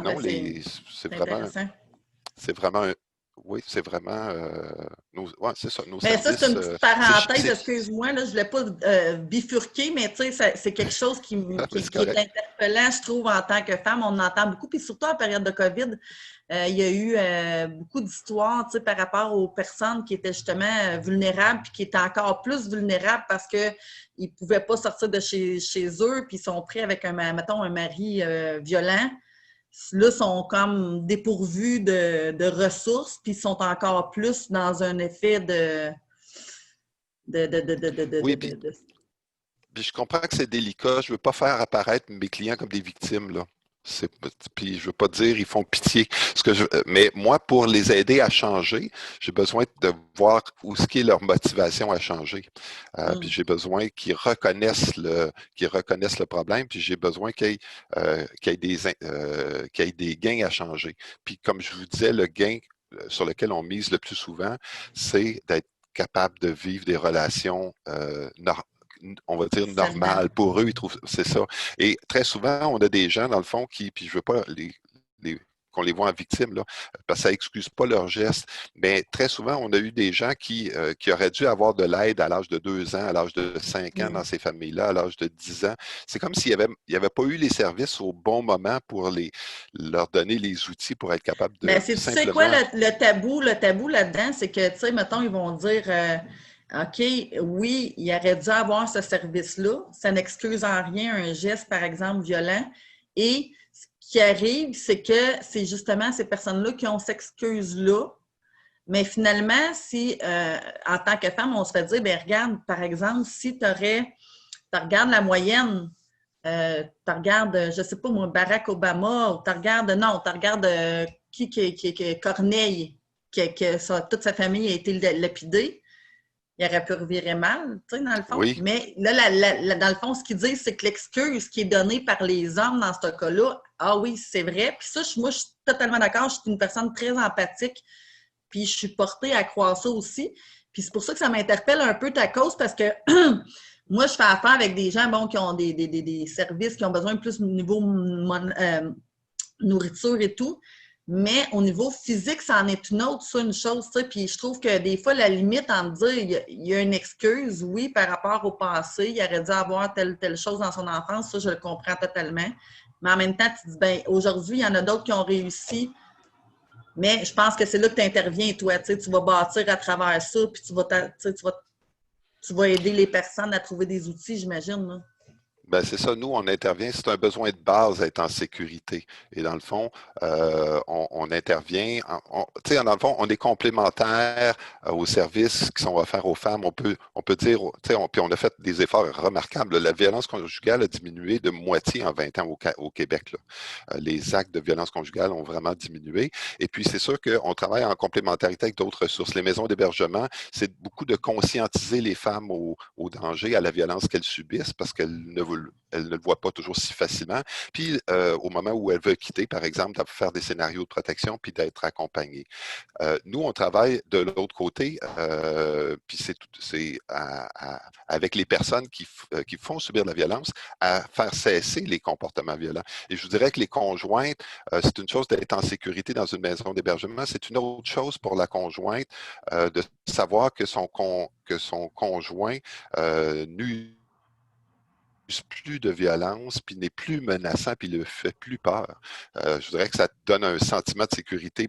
I: c'est vraiment oui, c'est vraiment... c'est ça, nos services...
G: Mais ça, c'est une petite parenthèse, excuse-moi, là, je ne voulais pas bifurquer, mais tu sais, c'est quelque chose qui est interpellant, je trouve, en tant que femme. On en entend beaucoup, puis surtout en période de COVID, il y a eu beaucoup d'histoires, tu sais, par rapport aux personnes qui étaient justement vulnérables, puis qui étaient encore plus vulnérables parce qu'ils ne pouvaient pas sortir de chez eux, puis ils sont pris avec, un mari violent. Là, sont comme dépourvus de ressources, puis sont encore plus dans un effet
I: Oui, puis je comprends que c'est délicat. Je ne veux pas faire apparaître mes clients comme des victimes, là. Puis je veux pas dire ils font pitié. Mais moi, pour les aider à changer, j'ai besoin de voir où ce qui est leur motivation à changer. Puis j'ai besoin qu'ils reconnaissent le problème, puis j'ai besoin qu'il y ait des gains à changer. Puis comme je vous disais, le gain sur lequel on mise le plus souvent, c'est d'être capable de vivre des relations on va dire normal. Pour eux, ils trouvent c'est ça. Et très souvent, on a des gens, dans le fond, puis je veux pas qu'on les voit en victime, là, parce que ça excuse pas leurs gestes. Mais très souvent, on a eu des gens qui auraient dû avoir de l'aide à l'âge de 2 ans, à l'âge de 5 ans dans ces familles-là, à l'âge de 10 ans. C'est comme s'il n'y avait pas eu les services au bon moment pour leur donner les outils pour être capable de simplement...
G: C'est quoi le tabou? Le tabou là-dedans, c'est que, tu sais, mettons, ils vont dire... OK, oui, il aurait dû avoir ce service-là. Ça n'excuse en rien un geste, par exemple, violent. Et ce qui arrive, c'est que c'est justement ces personnes-là qui ont cette excuse-là. Mais finalement, si, en tant que femme, on se fait dire, bien, regarde, par exemple, si tu regardes la moyenne, tu regardes, je ne sais pas moi, Barack Obama, ou tu regardes Corneille, toute sa famille a été lapidée. Il aurait pu revirer mal, tu sais, dans le fond.
I: Oui.
G: Mais là, dans le fond, ce qu'ils disent, c'est que l'excuse qui est donnée par les hommes dans ce cas-là, ah oui, c'est vrai. Puis ça, moi, je suis totalement d'accord. Je suis une personne très empathique. Puis je suis portée à croire ça aussi. Puis c'est pour ça que ça m'interpelle un peu ta cause, parce que moi, je fais affaire avec des gens, bon, qui ont des services, qui ont besoin de plus au niveau nourriture et tout. Mais au niveau physique, ça en est une autre, ça, une chose, tu sais. Puis je trouve que des fois, la limite en dire, il y a une excuse, oui, par rapport au passé, il aurait dû avoir telle chose dans son enfance, ça, je le comprends totalement. Mais en même temps, tu dis, bien, aujourd'hui, il y en a d'autres qui ont réussi, mais je pense que c'est là que tu interviens, toi, tu sais, tu vas bâtir à travers ça, puis tu vas aider les personnes à trouver des outils, j'imagine, là.
I: Ben, c'est ça, nous, on intervient, c'est un besoin de base d'être en sécurité. Et dans le fond, on intervient, tu sais, dans le fond, on est complémentaire aux services qui sont offerts aux femmes. On peut dire, tu sais, puis on a fait des efforts remarquables. La violence conjugale a diminué de moitié en 20 ans au Québec, là. Les actes de violence conjugale ont vraiment diminué. Et puis, c'est sûr qu'on travaille en complémentarité avec d'autres ressources. Les maisons d'hébergement, c'est beaucoup de conscientiser les femmes au danger, à la violence qu'elles subissent, parce qu'elles ne le voit pas toujours si facilement. Puis, au moment où elle veut quitter, par exemple, de faire des scénarios de protection puis d'être accompagnée. Nous, on travaille de l'autre côté, puis c'est avec les personnes qui font subir de la violence à faire cesser les comportements violents. Et je vous dirais que les conjointes, c'est une chose d'être en sécurité dans une maison d'hébergement, c'est une autre chose pour la conjointe de savoir que son conjoint n'use plus de violence, puis n'est plus menaçant, puis ne le fait plus peur. Je dirais que ça donne un sentiment de sécurité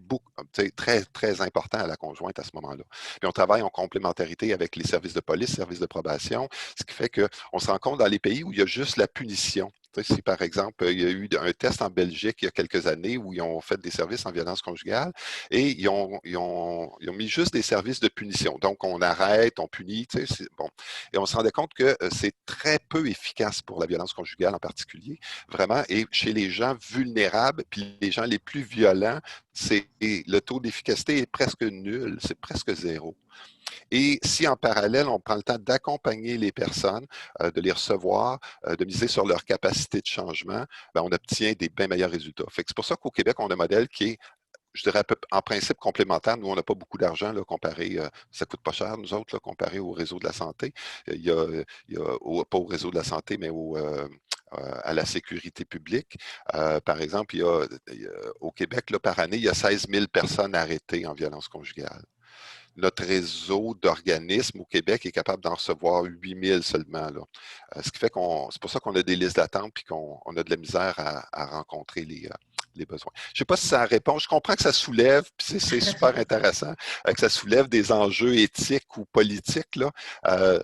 I: très, très important à la conjointe à ce moment-là. Puis on travaille en complémentarité avec les services de police, services de probation, ce qui fait qu'on se rend compte dans les pays où il y a juste la punition. Si, par exemple, il y a eu un test en Belgique il y a quelques années où ils ont fait des services en violence conjugale et ils ont mis juste des services de punition. Donc, on arrête, on punit, bon. Et on se rendait compte que c'est très peu efficace pour la violence conjugale en particulier, vraiment. Et chez les gens vulnérables, puis les gens les plus violents, le taux d'efficacité est presque nul, c'est presque zéro. Et si en parallèle, on prend le temps d'accompagner les personnes, de les recevoir, de miser sur leur capacité de changement, ben, on obtient des bien meilleurs résultats. C'est pour ça qu'au Québec, on a un modèle qui est, je dirais, en principe complémentaire. Nous, on n'a pas beaucoup d'argent là, comparé, ça ne coûte pas cher, nous autres, là, comparé au réseau de la santé. Pas au réseau de la santé, mais à la sécurité publique. Par exemple, au Québec, là, par année, il y a 16 000 personnes arrêtées en violence conjugale. Notre réseau d'organismes au Québec est capable d'en recevoir 8 000 seulement. Là. Ce qui fait c'est pour ça qu'on a des listes d'attente et qu'on a de la misère à rencontrer les besoins. Je ne sais pas si ça répond. Je comprends que ça soulève, puis c'est super intéressant, que ça soulève des enjeux éthiques ou politiques. Là.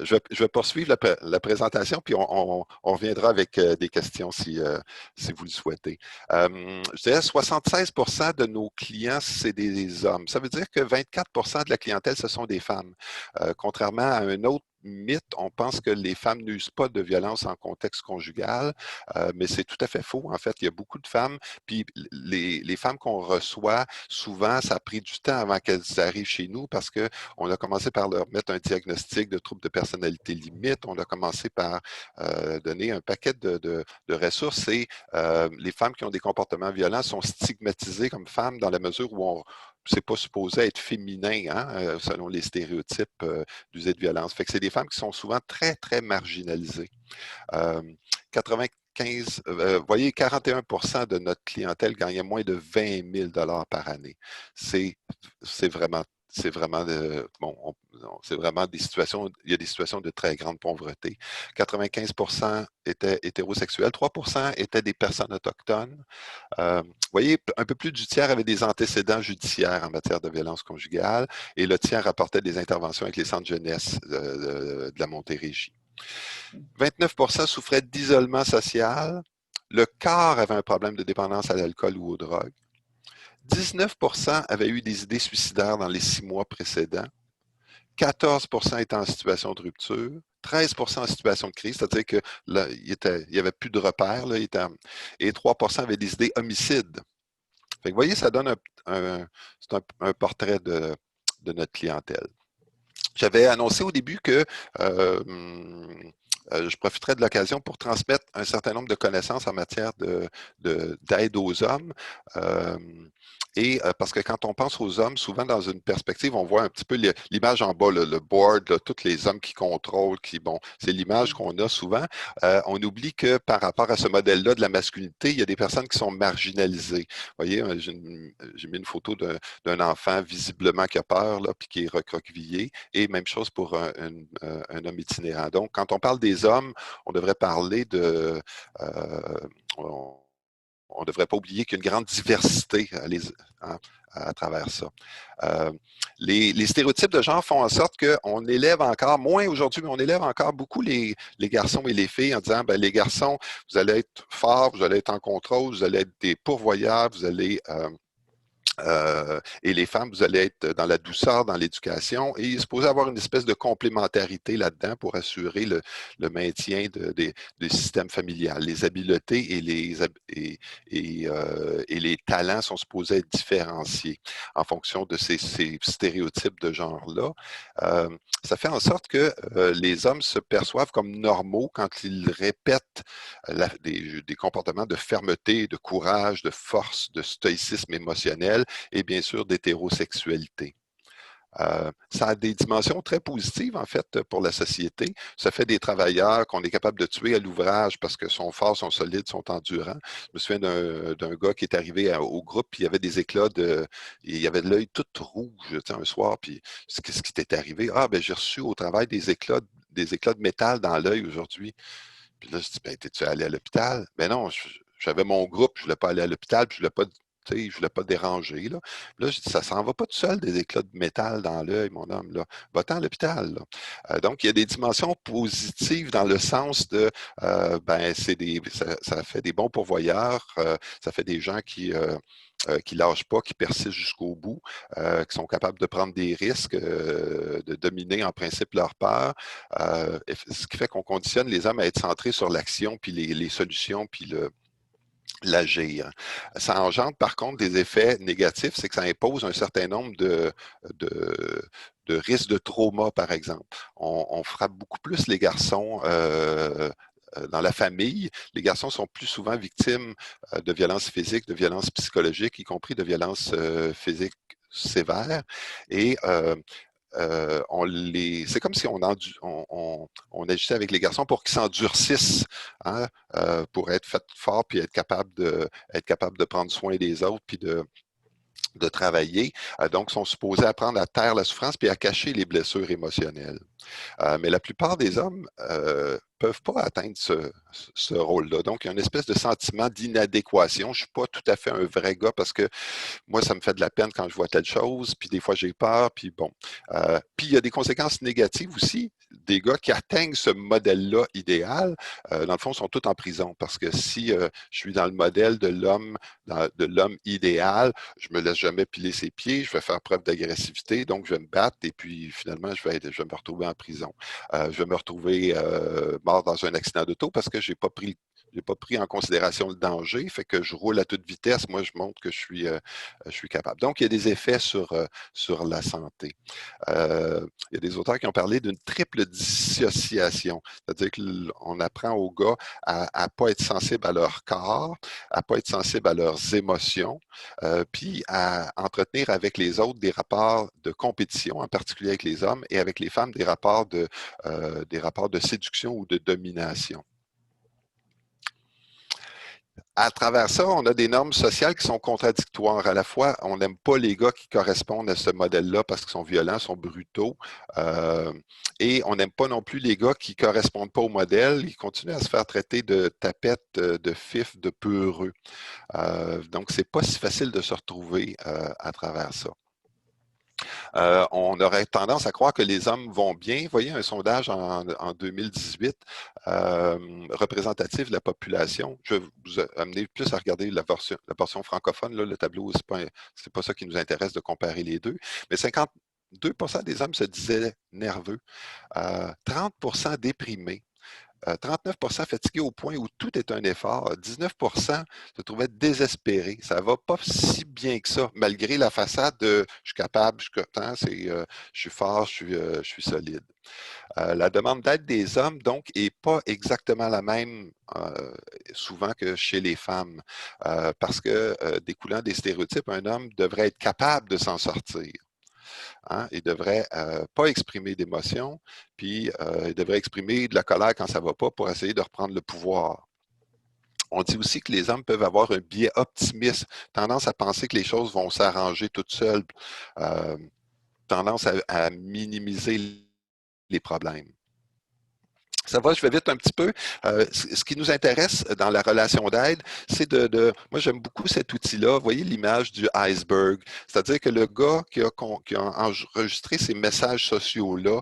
I: Je vais poursuivre la présentation, puis on reviendra avec des questions si vous le souhaitez. Je dirais 76% de nos clients, c'est des hommes. Ça veut dire que 24% de la clientèle, ce sont des femmes. Contrairement à un autre mythe. On pense que les femmes n'usent pas de violence en contexte conjugal, mais c'est tout à fait faux. En fait, il y a beaucoup de femmes, puis les femmes qu'on reçoit, souvent, ça a pris du temps avant qu'elles arrivent chez nous parce qu'on a commencé par leur mettre un diagnostic de trouble de personnalité limite. On a commencé par donner un paquet de ressources et les femmes qui ont des comportements violents sont stigmatisées comme femmes dans la mesure où c'est pas supposé être féminin, hein, selon les stéréotypes d'user de violence. Fait que c'est des femmes qui sont souvent très, très marginalisées. 95, voyez, 41% de notre clientèle gagnait moins de 20 000 $ par année. C'est vraiment c'est vraiment des situations, il y a des situations de très grande pauvreté. 95% étaient hétérosexuels, 3% étaient des personnes autochtones. Vous voyez, un peu plus du tiers avaient des antécédents judiciaires en matière de violence conjugale et le tiers rapportait des interventions avec les centres jeunesse de la Montérégie. 29% souffraient d'isolement social. Le quart avait un problème de dépendance à l'alcool ou aux drogues. 19% avaient eu des idées suicidaires dans les 6 mois précédents. 14% étaient en situation de rupture. 13% en situation de crise, c'est-à-dire qu'il n'y avait plus de repères. Là, et 3% avaient des idées homicides. Fait que, vous voyez, ça donne un portrait de notre clientèle. J'avais annoncé au début que je profiterais de l'occasion pour transmettre un certain nombre de connaissances en matière d'aide aux hommes. Parce que quand on pense aux hommes, souvent dans une perspective, on voit un petit peu l'image en bas, le board, là, tous les hommes qui contrôlent, c'est l'image qu'on a souvent. On oublie que par rapport à ce modèle-là de la masculinité, il y a des personnes qui sont marginalisées. Vous voyez, j'ai mis une photo d'un enfant visiblement qui a peur, là, puis qui est recroquevillé, et même chose pour un homme itinérant. Donc, quand on parle des hommes, on devrait parler de... on ne devrait pas oublier qu'il y a une grande diversité à travers ça. Les stéréotypes de genre font en sorte qu'on élève encore, moins aujourd'hui, mais on élève encore beaucoup les garçons et les filles en disant, les garçons, vous allez être forts, vous allez être en contrôle, vous allez être des pourvoyeurs, vous allez... et les femmes, vous allez être dans la douceur, dans l'éducation, et il est supposé avoir une espèce de complémentarité là-dedans pour assurer le maintien des systèmes familiales. Les habiletés et les talents sont supposés être différenciés en fonction de ces stéréotypes de genre-là. Ça fait en sorte que les hommes se perçoivent comme normaux quand ils répètent des comportements de fermeté, de courage, de force, de stoïcisme émotionnel, et bien sûr d'hétérosexualité. Ça a des dimensions très positives, en fait, pour la société. Ça fait des travailleurs qu'on est capable de tuer à l'ouvrage parce que sont forts, sont solides, sont endurants. Je me souviens d'un gars qui est arrivé au groupe, puis il y avait des éclats il avait de l'œil tout rouge, un soir, puis qu'est-ce qui t'est arrivé? Ah, j'ai reçu au travail des éclats de métal dans l'œil aujourd'hui. Puis là, je dis, t'es-tu allé à l'hôpital? Ben non, j'avais mon groupe, je ne voulais pas aller à l'hôpital, puis je ne voulais pas déranger. Là, je dis, ça ne s'en va pas tout seul, des éclats de métal dans l'œil, mon homme. Va-t'en à l'hôpital. Donc, il y a des dimensions positives dans le sens de, ça fait des bons pourvoyeurs, ça fait des gens qui lâchent pas, qui persistent jusqu'au bout, qui sont capables de prendre des risques, de dominer en principe leur peur, ce qui fait qu'on conditionne les hommes à être centrés sur l'action, puis les solutions, puis l'agir. Ça engendre par contre des effets négatifs, c'est que ça impose un certain nombre de risques de trauma, par exemple. On frappe beaucoup plus les garçons dans la famille. Les garçons sont plus souvent victimes de violences physiques, de violences psychologiques, y compris de violences physiques sévères. Et c'est comme si on agissait avec les garçons pour qu'ils s'endurcissent, hein, pour être forts puis être capable de prendre soin des autres puis de travailler. Donc, sont supposés apprendre à taire la souffrance puis à cacher les blessures émotionnelles. Mais la plupart des hommes peuvent pas atteindre ce rôle-là. Donc, il y a une espèce de sentiment d'inadéquation. Je ne suis pas tout à fait un vrai gars parce que moi, ça me fait de la peine quand je vois telle chose, puis des fois, j'ai peur, puis bon. Puis, il y a des conséquences négatives aussi. Des gars qui atteignent ce modèle-là idéal, dans le fond, sont tous en prison parce que si je suis dans le modèle de l'homme idéal, je me laisse jamais piler ses pieds, je vais faire preuve d'agressivité, donc je vais me battre et puis finalement, je vais me retrouver en prison. Je vais me retrouver mort dans un accident d'auto parce que j'ai pas pris en considération le danger, fait que je roule à toute vitesse. Moi, je montre que je suis capable. Donc, il y a des effets sur la santé. Il y a des auteurs qui ont parlé d'une triple dissociation, c'est-à-dire qu'on apprend aux gars à ne pas être sensible à leur corps, à ne pas être sensible à leurs émotions, puis à entretenir avec les autres des rapports de compétition, en particulier avec les hommes, et avec les femmes, des rapports de séduction ou de domination. À travers ça, on a des normes sociales qui sont contradictoires. À la fois, on n'aime pas les gars qui correspondent à ce modèle-là parce qu'ils sont violents, sont brutaux. Et on n'aime pas non plus les gars qui ne correspondent pas au modèle. Ils continuent à se faire traiter de tapettes, de fifs, de peureux. Donc, ce n'est pas si facile de se retrouver à travers ça. On aurait tendance à croire que les hommes vont bien. Vous voyez un sondage en 2018 représentatif de la population. Je vais vous amener plus à regarder la portion francophone. Là, le tableau, c'est pas ça qui nous intéresse de comparer les deux. Mais 52% des hommes se disaient nerveux, 30% déprimés. 39% fatigués au point où tout est un effort. 19% se trouvaient désespérés. Ça ne va pas si bien que ça, malgré la façade de « je suis capable, je suis content, je suis fort, je suis solide ». La demande d'aide des hommes, donc, n'est pas exactement la même souvent que chez les femmes, parce que découlant des stéréotypes, un homme devrait être capable de s'en sortir. Hein, il ne devrait pas exprimer d'émotion, puis il devrait exprimer de la colère quand ça ne va pas pour essayer de reprendre le pouvoir. On dit aussi que les hommes peuvent avoir un biais optimiste, tendance à penser que les choses vont s'arranger toutes seules, tendance à minimiser les problèmes. Ça va, je vais vite un petit peu. Ce qui nous intéresse dans la relation d'aide, c'est moi, j'aime beaucoup cet outil-là. Vous voyez l'image du iceberg. C'est-à-dire que le gars qui a enregistré ces messages sociaux-là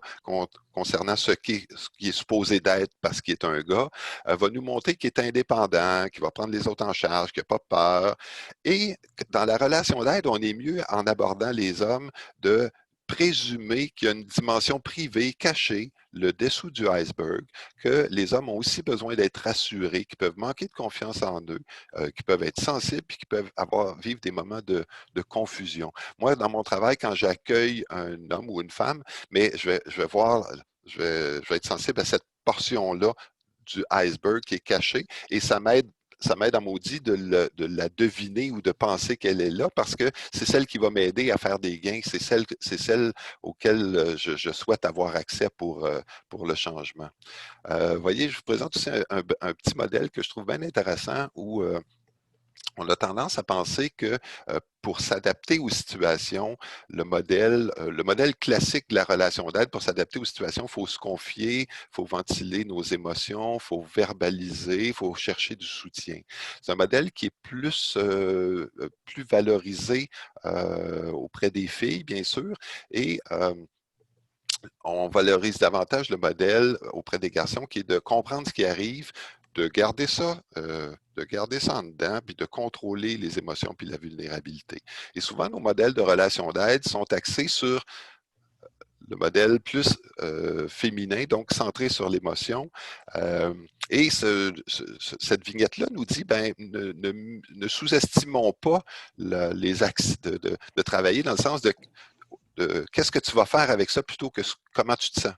I: concernant ce qui est supposé d'être parce qu'il est un gars, va nous montrer qu'il est indépendant, qu'il va prendre les autres en charge, qu'il n'a pas peur. Et dans la relation d'aide, on est mieux en abordant les hommes de présumer qu'il y a une dimension privée cachée, le dessous du iceberg, que les hommes ont aussi besoin d'être rassurés, qu'ils peuvent manquer de confiance en eux, qu'ils peuvent être sensibles et qu'ils peuvent vivre des moments de confusion. Moi, dans mon travail, quand j'accueille un homme ou une femme, mais je vais être sensible à cette portion-là du iceberg qui est cachée et ça m'aide en maudit de la deviner ou de penser qu'elle est là parce que c'est celle qui va m'aider à faire des gains, c'est celle auquel je souhaite avoir accès pour le changement. Vous voyez, je vous présente aussi un petit modèle que je trouve bien intéressant où on a tendance à penser que pour s'adapter aux situations, le modèle classique de la relation d'aide, pour s'adapter aux situations, il faut se confier, il faut ventiler nos émotions, il faut verbaliser, il faut chercher du soutien. C'est un modèle qui est plus valorisé auprès des filles, bien sûr, et on valorise davantage le modèle auprès des garçons qui est de comprendre ce qui arrive, de garder ça en dedans, puis de contrôler les émotions puis la vulnérabilité. Et souvent, nos modèles de relations d'aide sont axés sur le modèle plus féminin, donc centré sur l'émotion. Et cette vignette-là nous dit, ne sous-estimons pas les axes de travailler dans le sens de qu'est-ce que tu vas faire avec ça plutôt que comment tu te sens.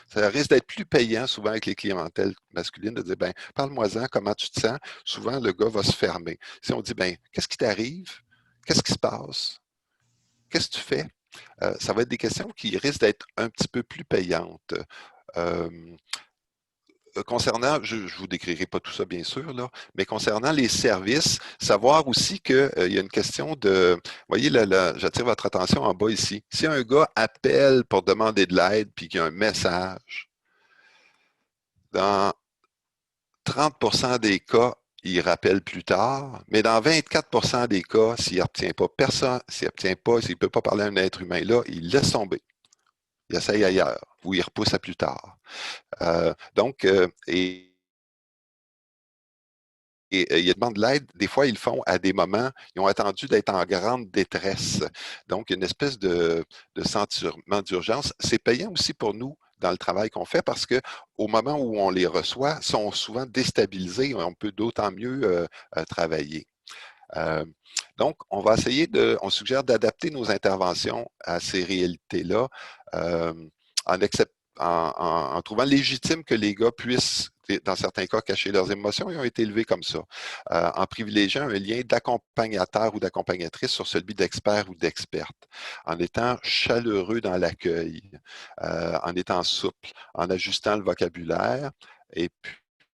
I: Ça risque d'être plus payant souvent avec les clientèles masculines de dire, parle-moi-en, comment tu te sens. Souvent, le gars va se fermer. Si on dit, qu'est-ce qui t'arrive? Qu'est-ce qui se passe? Qu'est-ce que tu fais? Ça va être des questions qui risquent d'être un petit peu plus payantes. Concernant, je ne vous décrirai pas tout ça bien sûr, là, mais concernant les services, savoir aussi qu'il y a une question de, vous voyez, j'attire votre attention en bas ici. Si un gars appelle pour demander de l'aide puis qu'il y a un message, dans 30% des cas, il rappelle plus tard, mais dans 24% des cas, s'il n'obtient pas personne, s'il ne peut pas parler à un être humain là, il laisse tomber. Il essaye ailleurs ou il repousse à plus tard. Et ils demandent de l'aide. Des fois, ils le font à des moments, ils ont attendu d'être en grande détresse. Donc, une espèce de sentiment d'urgence. C'est payant aussi pour nous dans le travail qu'on fait parce qu'au moment où on les reçoit, ils sont souvent déstabilisés et on peut d'autant mieux travailler. Donc, on va essayer on suggère d'adapter nos interventions à ces réalités-là en trouvant légitime que les gars puissent, dans certains cas, cacher leurs émotions. Ils ont été élevés comme ça, en privilégiant un lien d'accompagnateur ou d'accompagnatrice sur celui d'expert ou d'experte, en étant chaleureux dans l'accueil, en étant souple, en ajustant le vocabulaire. Et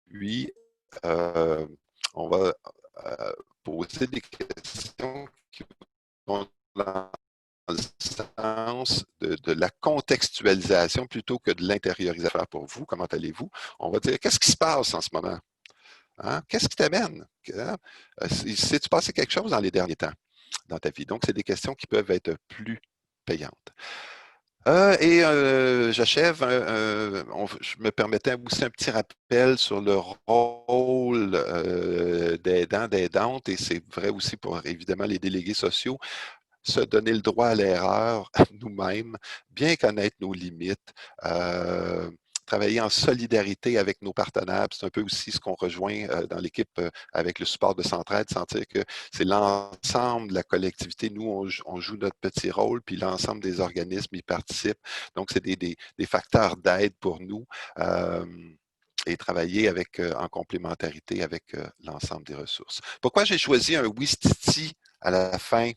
I: puis, on va poser des questions qui vont dans le sens de la contextualisation plutôt que de l'intériorisation. Pour vous, comment allez-vous? On va dire, qu'est-ce qui se passe en ce moment? Hein? Qu'est-ce qui t'amène? Sais-tu passé quelque chose dans les derniers temps dans ta vie? Donc, c'est des questions qui peuvent être plus payantes. J'achève, je me permettais aussi un petit rappel sur le rôle d'aidant, d'aidante, et c'est vrai aussi pour évidemment les délégués sociaux, se donner le droit à l'erreur nous-mêmes, bien connaître nos limites, travailler en solidarité avec nos partenaires. C'est un peu aussi ce qu'on rejoint dans l'équipe avec le support de Centraide, sentir que c'est l'ensemble de la collectivité. Nous, on joue notre petit rôle, puis l'ensemble des organismes y participent. Donc, c'est des facteurs d'aide pour nous et travailler en complémentarité avec l'ensemble des ressources. Pourquoi j'ai choisi un Ouistiti à la fin?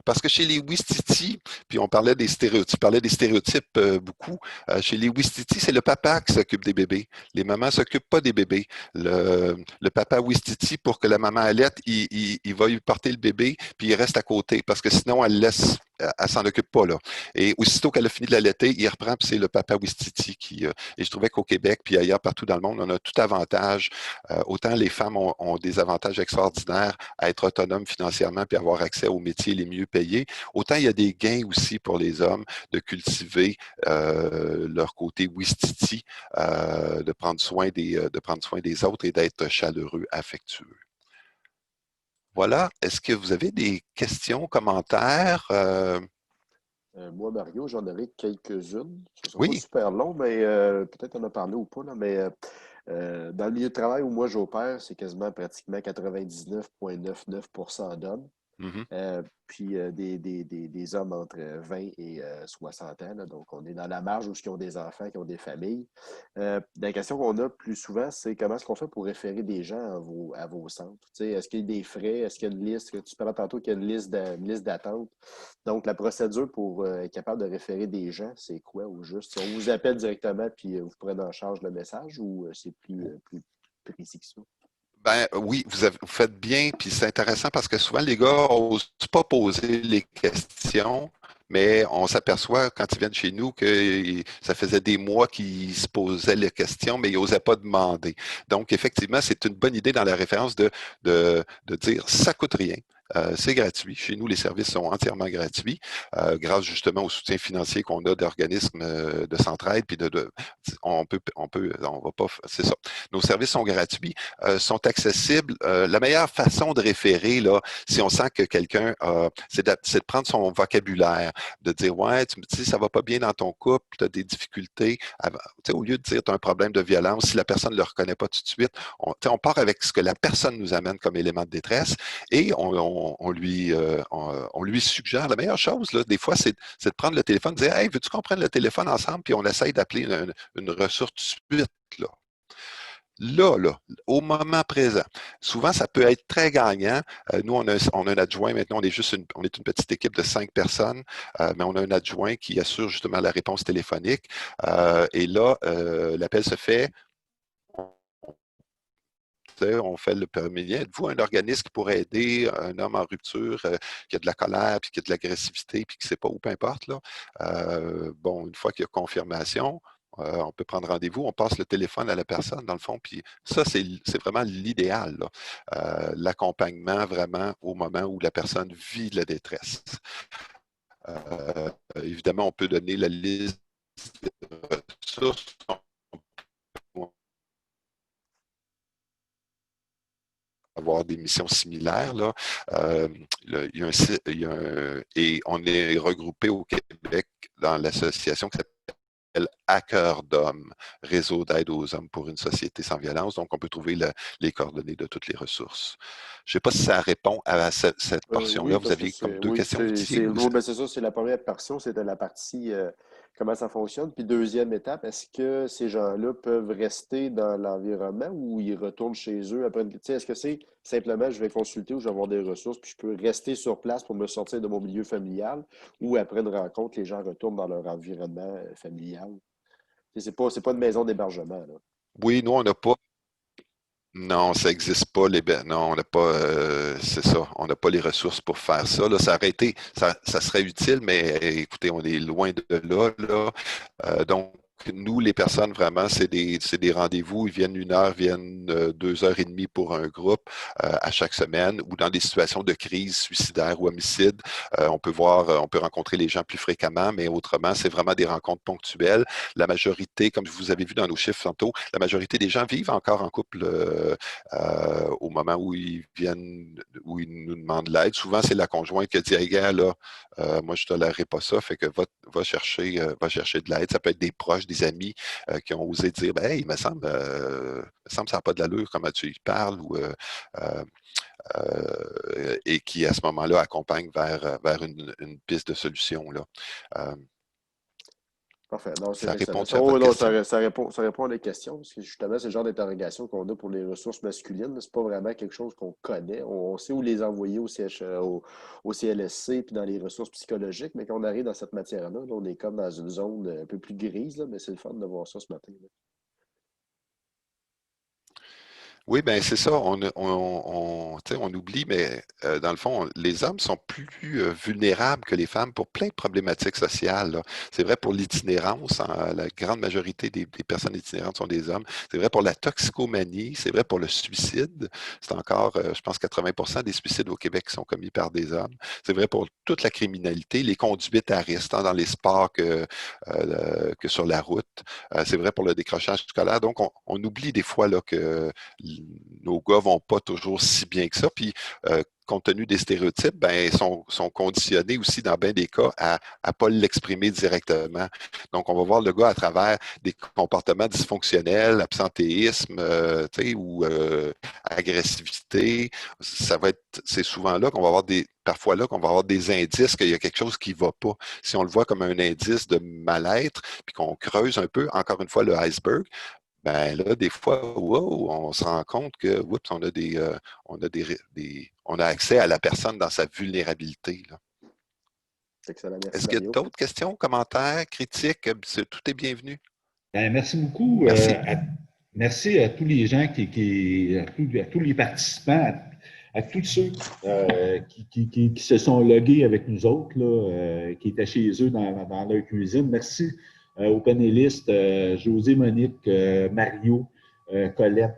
I: Parce que chez les Ouistiti, puis on parlait des stéréotypes, beaucoup. Chez les Ouistiti, c'est le papa qui s'occupe des bébés. Les mamans ne s'occupent pas des bébés. Le papa Ouistiti, pour que la maman allaite, il va lui porter le bébé, puis il reste à côté, parce que sinon, elle s'en occupe pas, là. Et aussitôt qu'elle a fini de l'allaiter, il reprend, puis c'est le papa Ouistiti qui... et je trouvais qu'au Québec, puis ailleurs, partout dans le monde, on a tout avantage. Autant les femmes ont des avantages extraordinaires à être autonomes financièrement, puis avoir accès aux métiers les mieux payés. Autant il y a des gains aussi pour les hommes de cultiver leur côté Ouistiti, de prendre soin des autres et d'être chaleureux, affectueux. Voilà. Est-ce que vous avez des questions, commentaires?
F: Moi, Mario, j'en aurais quelques-unes. Ce ne sera
I: Oui.
F: pas super long, mais peut-être on en a parlé ou pas, là, mais dans le milieu de travail où moi j'opère, c'est quasiment pratiquement 99,99% d'hommes. Puis des hommes entre 20 et 60 ans. Là, donc, on est dans la marge où ils ont des enfants, qui ont des familles. La question qu'on a plus souvent, c'est comment est-ce qu'on fait pour référer des gens à vos centres? Est-ce qu'il y a des frais? Est-ce qu'il y a une liste? Tu parlais tantôt qu'il y a une liste d'attente. Donc, la procédure pour être capable de référer des gens, c'est quoi au juste? Si on vous appelle directement puis vous prenez en charge le message ou c'est plus précis que ça?
I: Ben oui, vous faites bien, puis c'est intéressant parce que souvent les gars n'osent pas poser les questions, mais on s'aperçoit quand ils viennent chez nous que ça faisait des mois qu'ils se posaient les questions, mais ils n'osaient pas demander. Donc, effectivement, c'est une bonne idée dans la référence de dire « ça ne coûte rien ». C'est gratuit. Chez nous, les services sont entièrement gratuits, grâce justement au soutien financier qu'on a d'organismes de Centraide. Puis c'est ça. Nos services sont gratuits, sont accessibles. La meilleure façon de référer, là, si on sent que quelqu'un, c'est de prendre son vocabulaire, de dire ouais, tu me dis ça va pas bien dans ton couple, tu as des difficultés. Au lieu de dire tu as un problème de violence, si la personne ne le reconnaît pas tout de suite, on part avec ce que la personne nous amène comme élément de détresse et on lui suggère la meilleure chose, là, des fois, c'est de prendre le téléphone et de dire hey, veux-tu qu'on prenne le téléphone ensemble, puis on essaye d'appeler une ressource tout de suite, là. Là, au moment présent. Souvent, ça peut être très gagnant. Nous, on a un adjoint maintenant, on est une petite équipe de 5 personnes, mais on a un adjoint qui assure justement la réponse téléphonique. Et là, l'appel se fait. On fait le premier. Êtes-vous un organisme qui pourrait aider un homme en rupture qui a de la colère, puis qui a de l'agressivité, puis qui ne sait pas où, peu importe, là. Bon, une fois qu'il y a confirmation, on peut prendre rendez-vous, on passe le téléphone à la personne, dans le fond, puis ça, c'est vraiment l'idéal, l'accompagnement vraiment au moment où la personne vit de la détresse. Évidemment, on peut donner la liste de ressources. Avoir des missions similaires. Là. Et on est regroupé au Québec dans l'association qui s'appelle À cœur d'homme, réseau d'aide aux hommes pour une société sans violence. Donc, on peut trouver les coordonnées de toutes les ressources. Je ne sais pas si ça répond à cette portion-là.
F: Oui,
I: Vous aviez comme deux questions.
F: C'est ça, c'est la première portion, c'était la partie comment ça fonctionne. Puis deuxième étape, est-ce que ces gens-là peuvent rester dans l'environnement ou ils retournent chez eux après une... Est-ce que c'est simplement je vais consulter ou je vais avoir des ressources, puis je peux rester sur place pour me sortir de mon milieu familial, ou après une rencontre, les gens retournent dans leur environnement familial? C'est pas une maison d'hébergement, là.
I: Oui, nous, on n'a pas. Non, ça n'existe pas. Non, on n'a pas. C'est ça. On n'a pas les ressources pour faire ça. Là, ça aurait été. Ça serait utile, mais écoutez, on est loin de là. Donc, nous, les personnes, vraiment, c'est des rendez-vous. Ils viennent 1 heure, viennent 2 heures et demie pour un groupe à chaque semaine, ou dans des situations de crise suicidaire ou homicide. On peut rencontrer les gens plus fréquemment, mais autrement, c'est vraiment des rencontres ponctuelles. La majorité, comme vous avez vu dans nos chiffres tantôt, la majorité des gens vivent encore en couple au moment où ils nous demandent l'aide. Souvent, c'est la conjointe qui a dit « Hey, gars, là, moi, je ne tolérerai pas ça, fait que va chercher de l'aide. » Ça peut être des proches, des amis qui ont osé dire ben, hey, il me semble que ça n'a pas de l'allure, comment tu y parles, et qui, à ce moment-là, accompagnent vers une piste de solution. Là.
F: Parfait. Non,
I: ça répond
F: ça répond à des questions, parce que justement, c'est le genre d'interrogation qu'on a pour les ressources masculines. C'est pas vraiment quelque chose qu'on connaît. On sait où les envoyer au CLSC puis dans les ressources psychologiques, mais quand on arrive dans cette matière-là, là, on est comme dans une zone un peu plus grise, là, mais c'est le fun de voir ça ce matin. Là.
I: Oui, bien, c'est ça. On oublie, mais dans le fond, les hommes sont plus vulnérables que les femmes pour plein de problématiques sociales. Là. C'est vrai pour l'itinérance. La grande majorité des personnes itinérantes sont des hommes. C'est vrai pour la toxicomanie. C'est vrai pour le suicide. C'est encore, je pense, 80% des suicides au Québec qui sont commis par des hommes. C'est vrai pour toute la criminalité, les conduites à risque, tant dans les sports que sur la route. C'est vrai pour le décrochage scolaire. Donc, on oublie des fois là, que nos gars vont pas toujours si bien que ça. Puis, compte tenu des stéréotypes, ben, sont conditionnés aussi dans bien des cas à ne pas l'exprimer directement. Donc, on va voir le gars à travers des comportements dysfonctionnels, absentéisme, ou agressivité. C'est souvent là qu'on va avoir parfois là qu'on va avoir des indices qu'il y a quelque chose qui ne va pas. Si on le voit comme un indice de mal-être, puis qu'on creuse un peu, encore une fois, le iceberg, ben là, des fois, wow, on se rend compte que oups, on a accès à la personne dans sa vulnérabilité. Là.
F: Excellent, merci.
I: Est-ce qu'il y a d'autres questions, commentaires, critiques? Tout est bienvenu.
A: Ben, merci beaucoup. Merci à tous les gens, à tous les participants, à tous ceux qui se sont logués avec nous autres, là, qui étaient chez eux dans leur cuisine. Merci aux panélistes, José, Monique, Mario, Colette,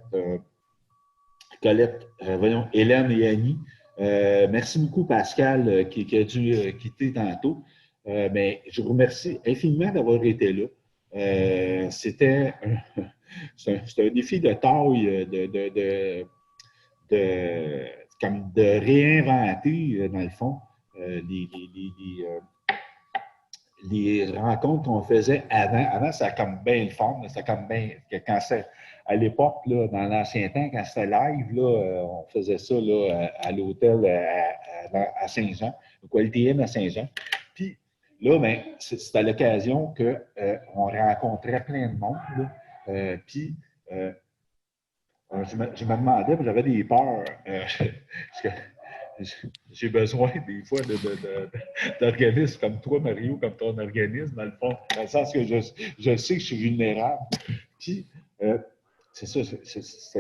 A: Hélène et Annie. Merci beaucoup, Pascal, qui a dû quitter tantôt. Mais je vous remercie infiniment d'avoir été là. C'était un défi de taille, de réinventer, dans le fond, les rencontres qu'on faisait avant. Avant, c'était comme bien le fun. C'était comme bien. Quand c'est à l'époque, là, dans l'ancien temps, quand c'était live, là, on faisait ça là, à l'hôtel à Saint-Jean, au Quality Inn à Saint-Jean. Puis là, ben, c'était à l'occasion qu'on rencontrait plein de monde. Puis je me demandais, j'avais des peurs. J'ai besoin des fois d'organismes comme toi, Mario, comme ton organisme, dans le fond, dans le sens que je sais que je suis vulnérable. Puis, c'est ça,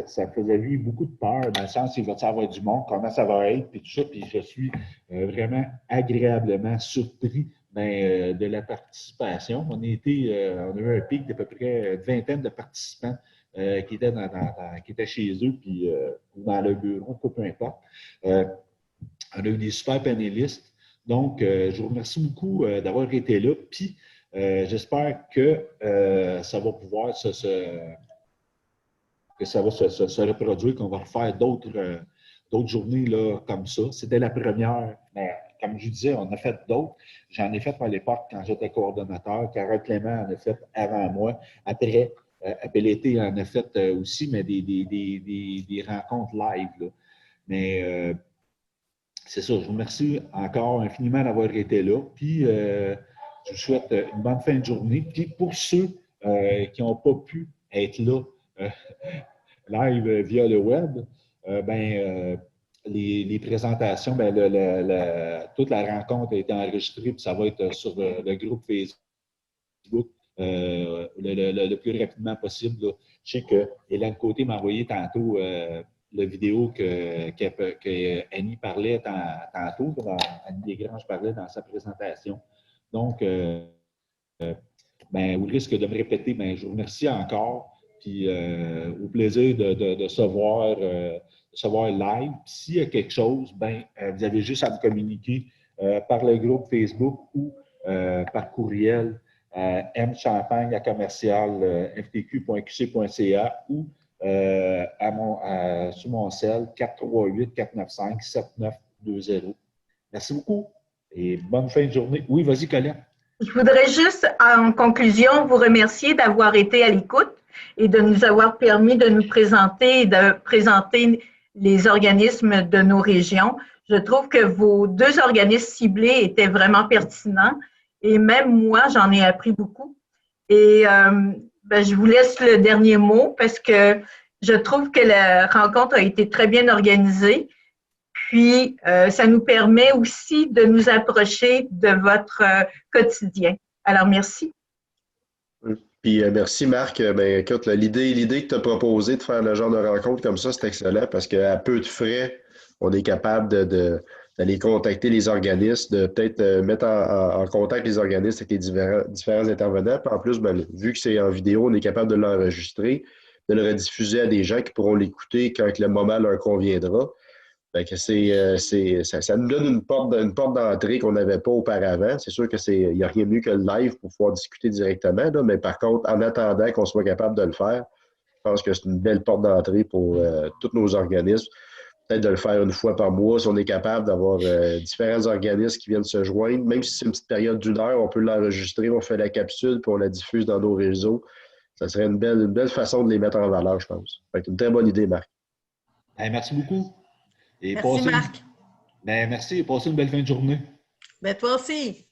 A: ça faisait vivre beaucoup de peur, dans le sens qu'il va y avoir du monde, comment ça va être, puis tout ça. Puis je suis vraiment agréablement surpris de la participation. On a eu un pic d'à peu près une vingtaine de participants qui étaient chez eux, puis dans leur bureau, peu importe. On a eu des super panélistes. Donc, je vous remercie beaucoup d'avoir été là. Puis, j'espère que ça va pouvoir se reproduire, qu'on va refaire d'autres journées là, comme ça. C'était la première. Mais comme je vous disais, on a fait d'autres. J'en ai fait à l'époque quand j'étais coordonnateur. Carole Clément en a fait avant moi. Après, APLT en a fait aussi, mais des rencontres live. Là. Mais c'est ça, je vous remercie encore infiniment d'avoir été là. Puis, je vous souhaite une bonne fin de journée. Puis, pour ceux qui n'ont pas pu être là live via le web, les présentations, toute la rencontre a été enregistrée, puis ça va être sur le groupe Facebook le plus rapidement possible. Là. Je sais que Hélène Côté m'a envoyé tantôt la vidéo que Annie parlait tantôt, Annie Desgranges parlait dans sa présentation. Donc, au risque de me répéter, je vous remercie encore. Puis au plaisir de se voir live. Puis s'il y a quelque chose, vous avez juste à me communiquer par le groupe Facebook ou par courriel mchampagne@ftq.qc.ca ou sur mon cell 438-495-7920. Merci beaucoup et bonne fin de journée. Oui, vas-y, Colette.
E: Je voudrais juste, en conclusion, vous remercier d'avoir été à l'écoute et de nous avoir permis de nous présenter et de présenter les organismes de nos régions. Je trouve que vos 2 organismes ciblés étaient vraiment pertinents et même moi, j'en ai appris beaucoup. Et je vous laisse le dernier mot parce que je trouve que la rencontre a été très bien organisée. Puis, ça nous permet aussi de nous approcher de votre quotidien. Alors, merci.
F: Puis, merci Marc. Écoute, l'idée que tu as proposée de faire le genre de rencontre comme ça, c'est excellent parce qu'à peu de frais, on est capable d'aller contacter les organismes, de peut-être mettre en contact les organismes avec les différents intervenants. Puis en plus, vu que c'est en vidéo, on est capable de l'enregistrer, de le rediffuser à des gens qui pourront l'écouter quand le moment leur conviendra. Ça nous donne une porte d'entrée qu'on n'avait pas auparavant. C'est sûr qu'il n'y a rien de mieux que le live pour pouvoir discuter directement, là, mais par contre, en attendant qu'on soit capable de le faire, je pense que c'est une belle porte d'entrée pour tous nos organismes. Peut-être de le faire une fois par mois, si on est capable d'avoir différents organismes qui viennent se joindre. Même si c'est une petite période d'1 heure, on peut l'enregistrer, on fait la capsule, puis on la diffuse dans nos réseaux. Ça serait une belle façon de les mettre en valeur, je pense. C'est une très bonne idée, Marc.
A: Merci beaucoup. Et
G: merci, Marc.
A: Merci et passez une belle fin de journée.
G: Toi aussi.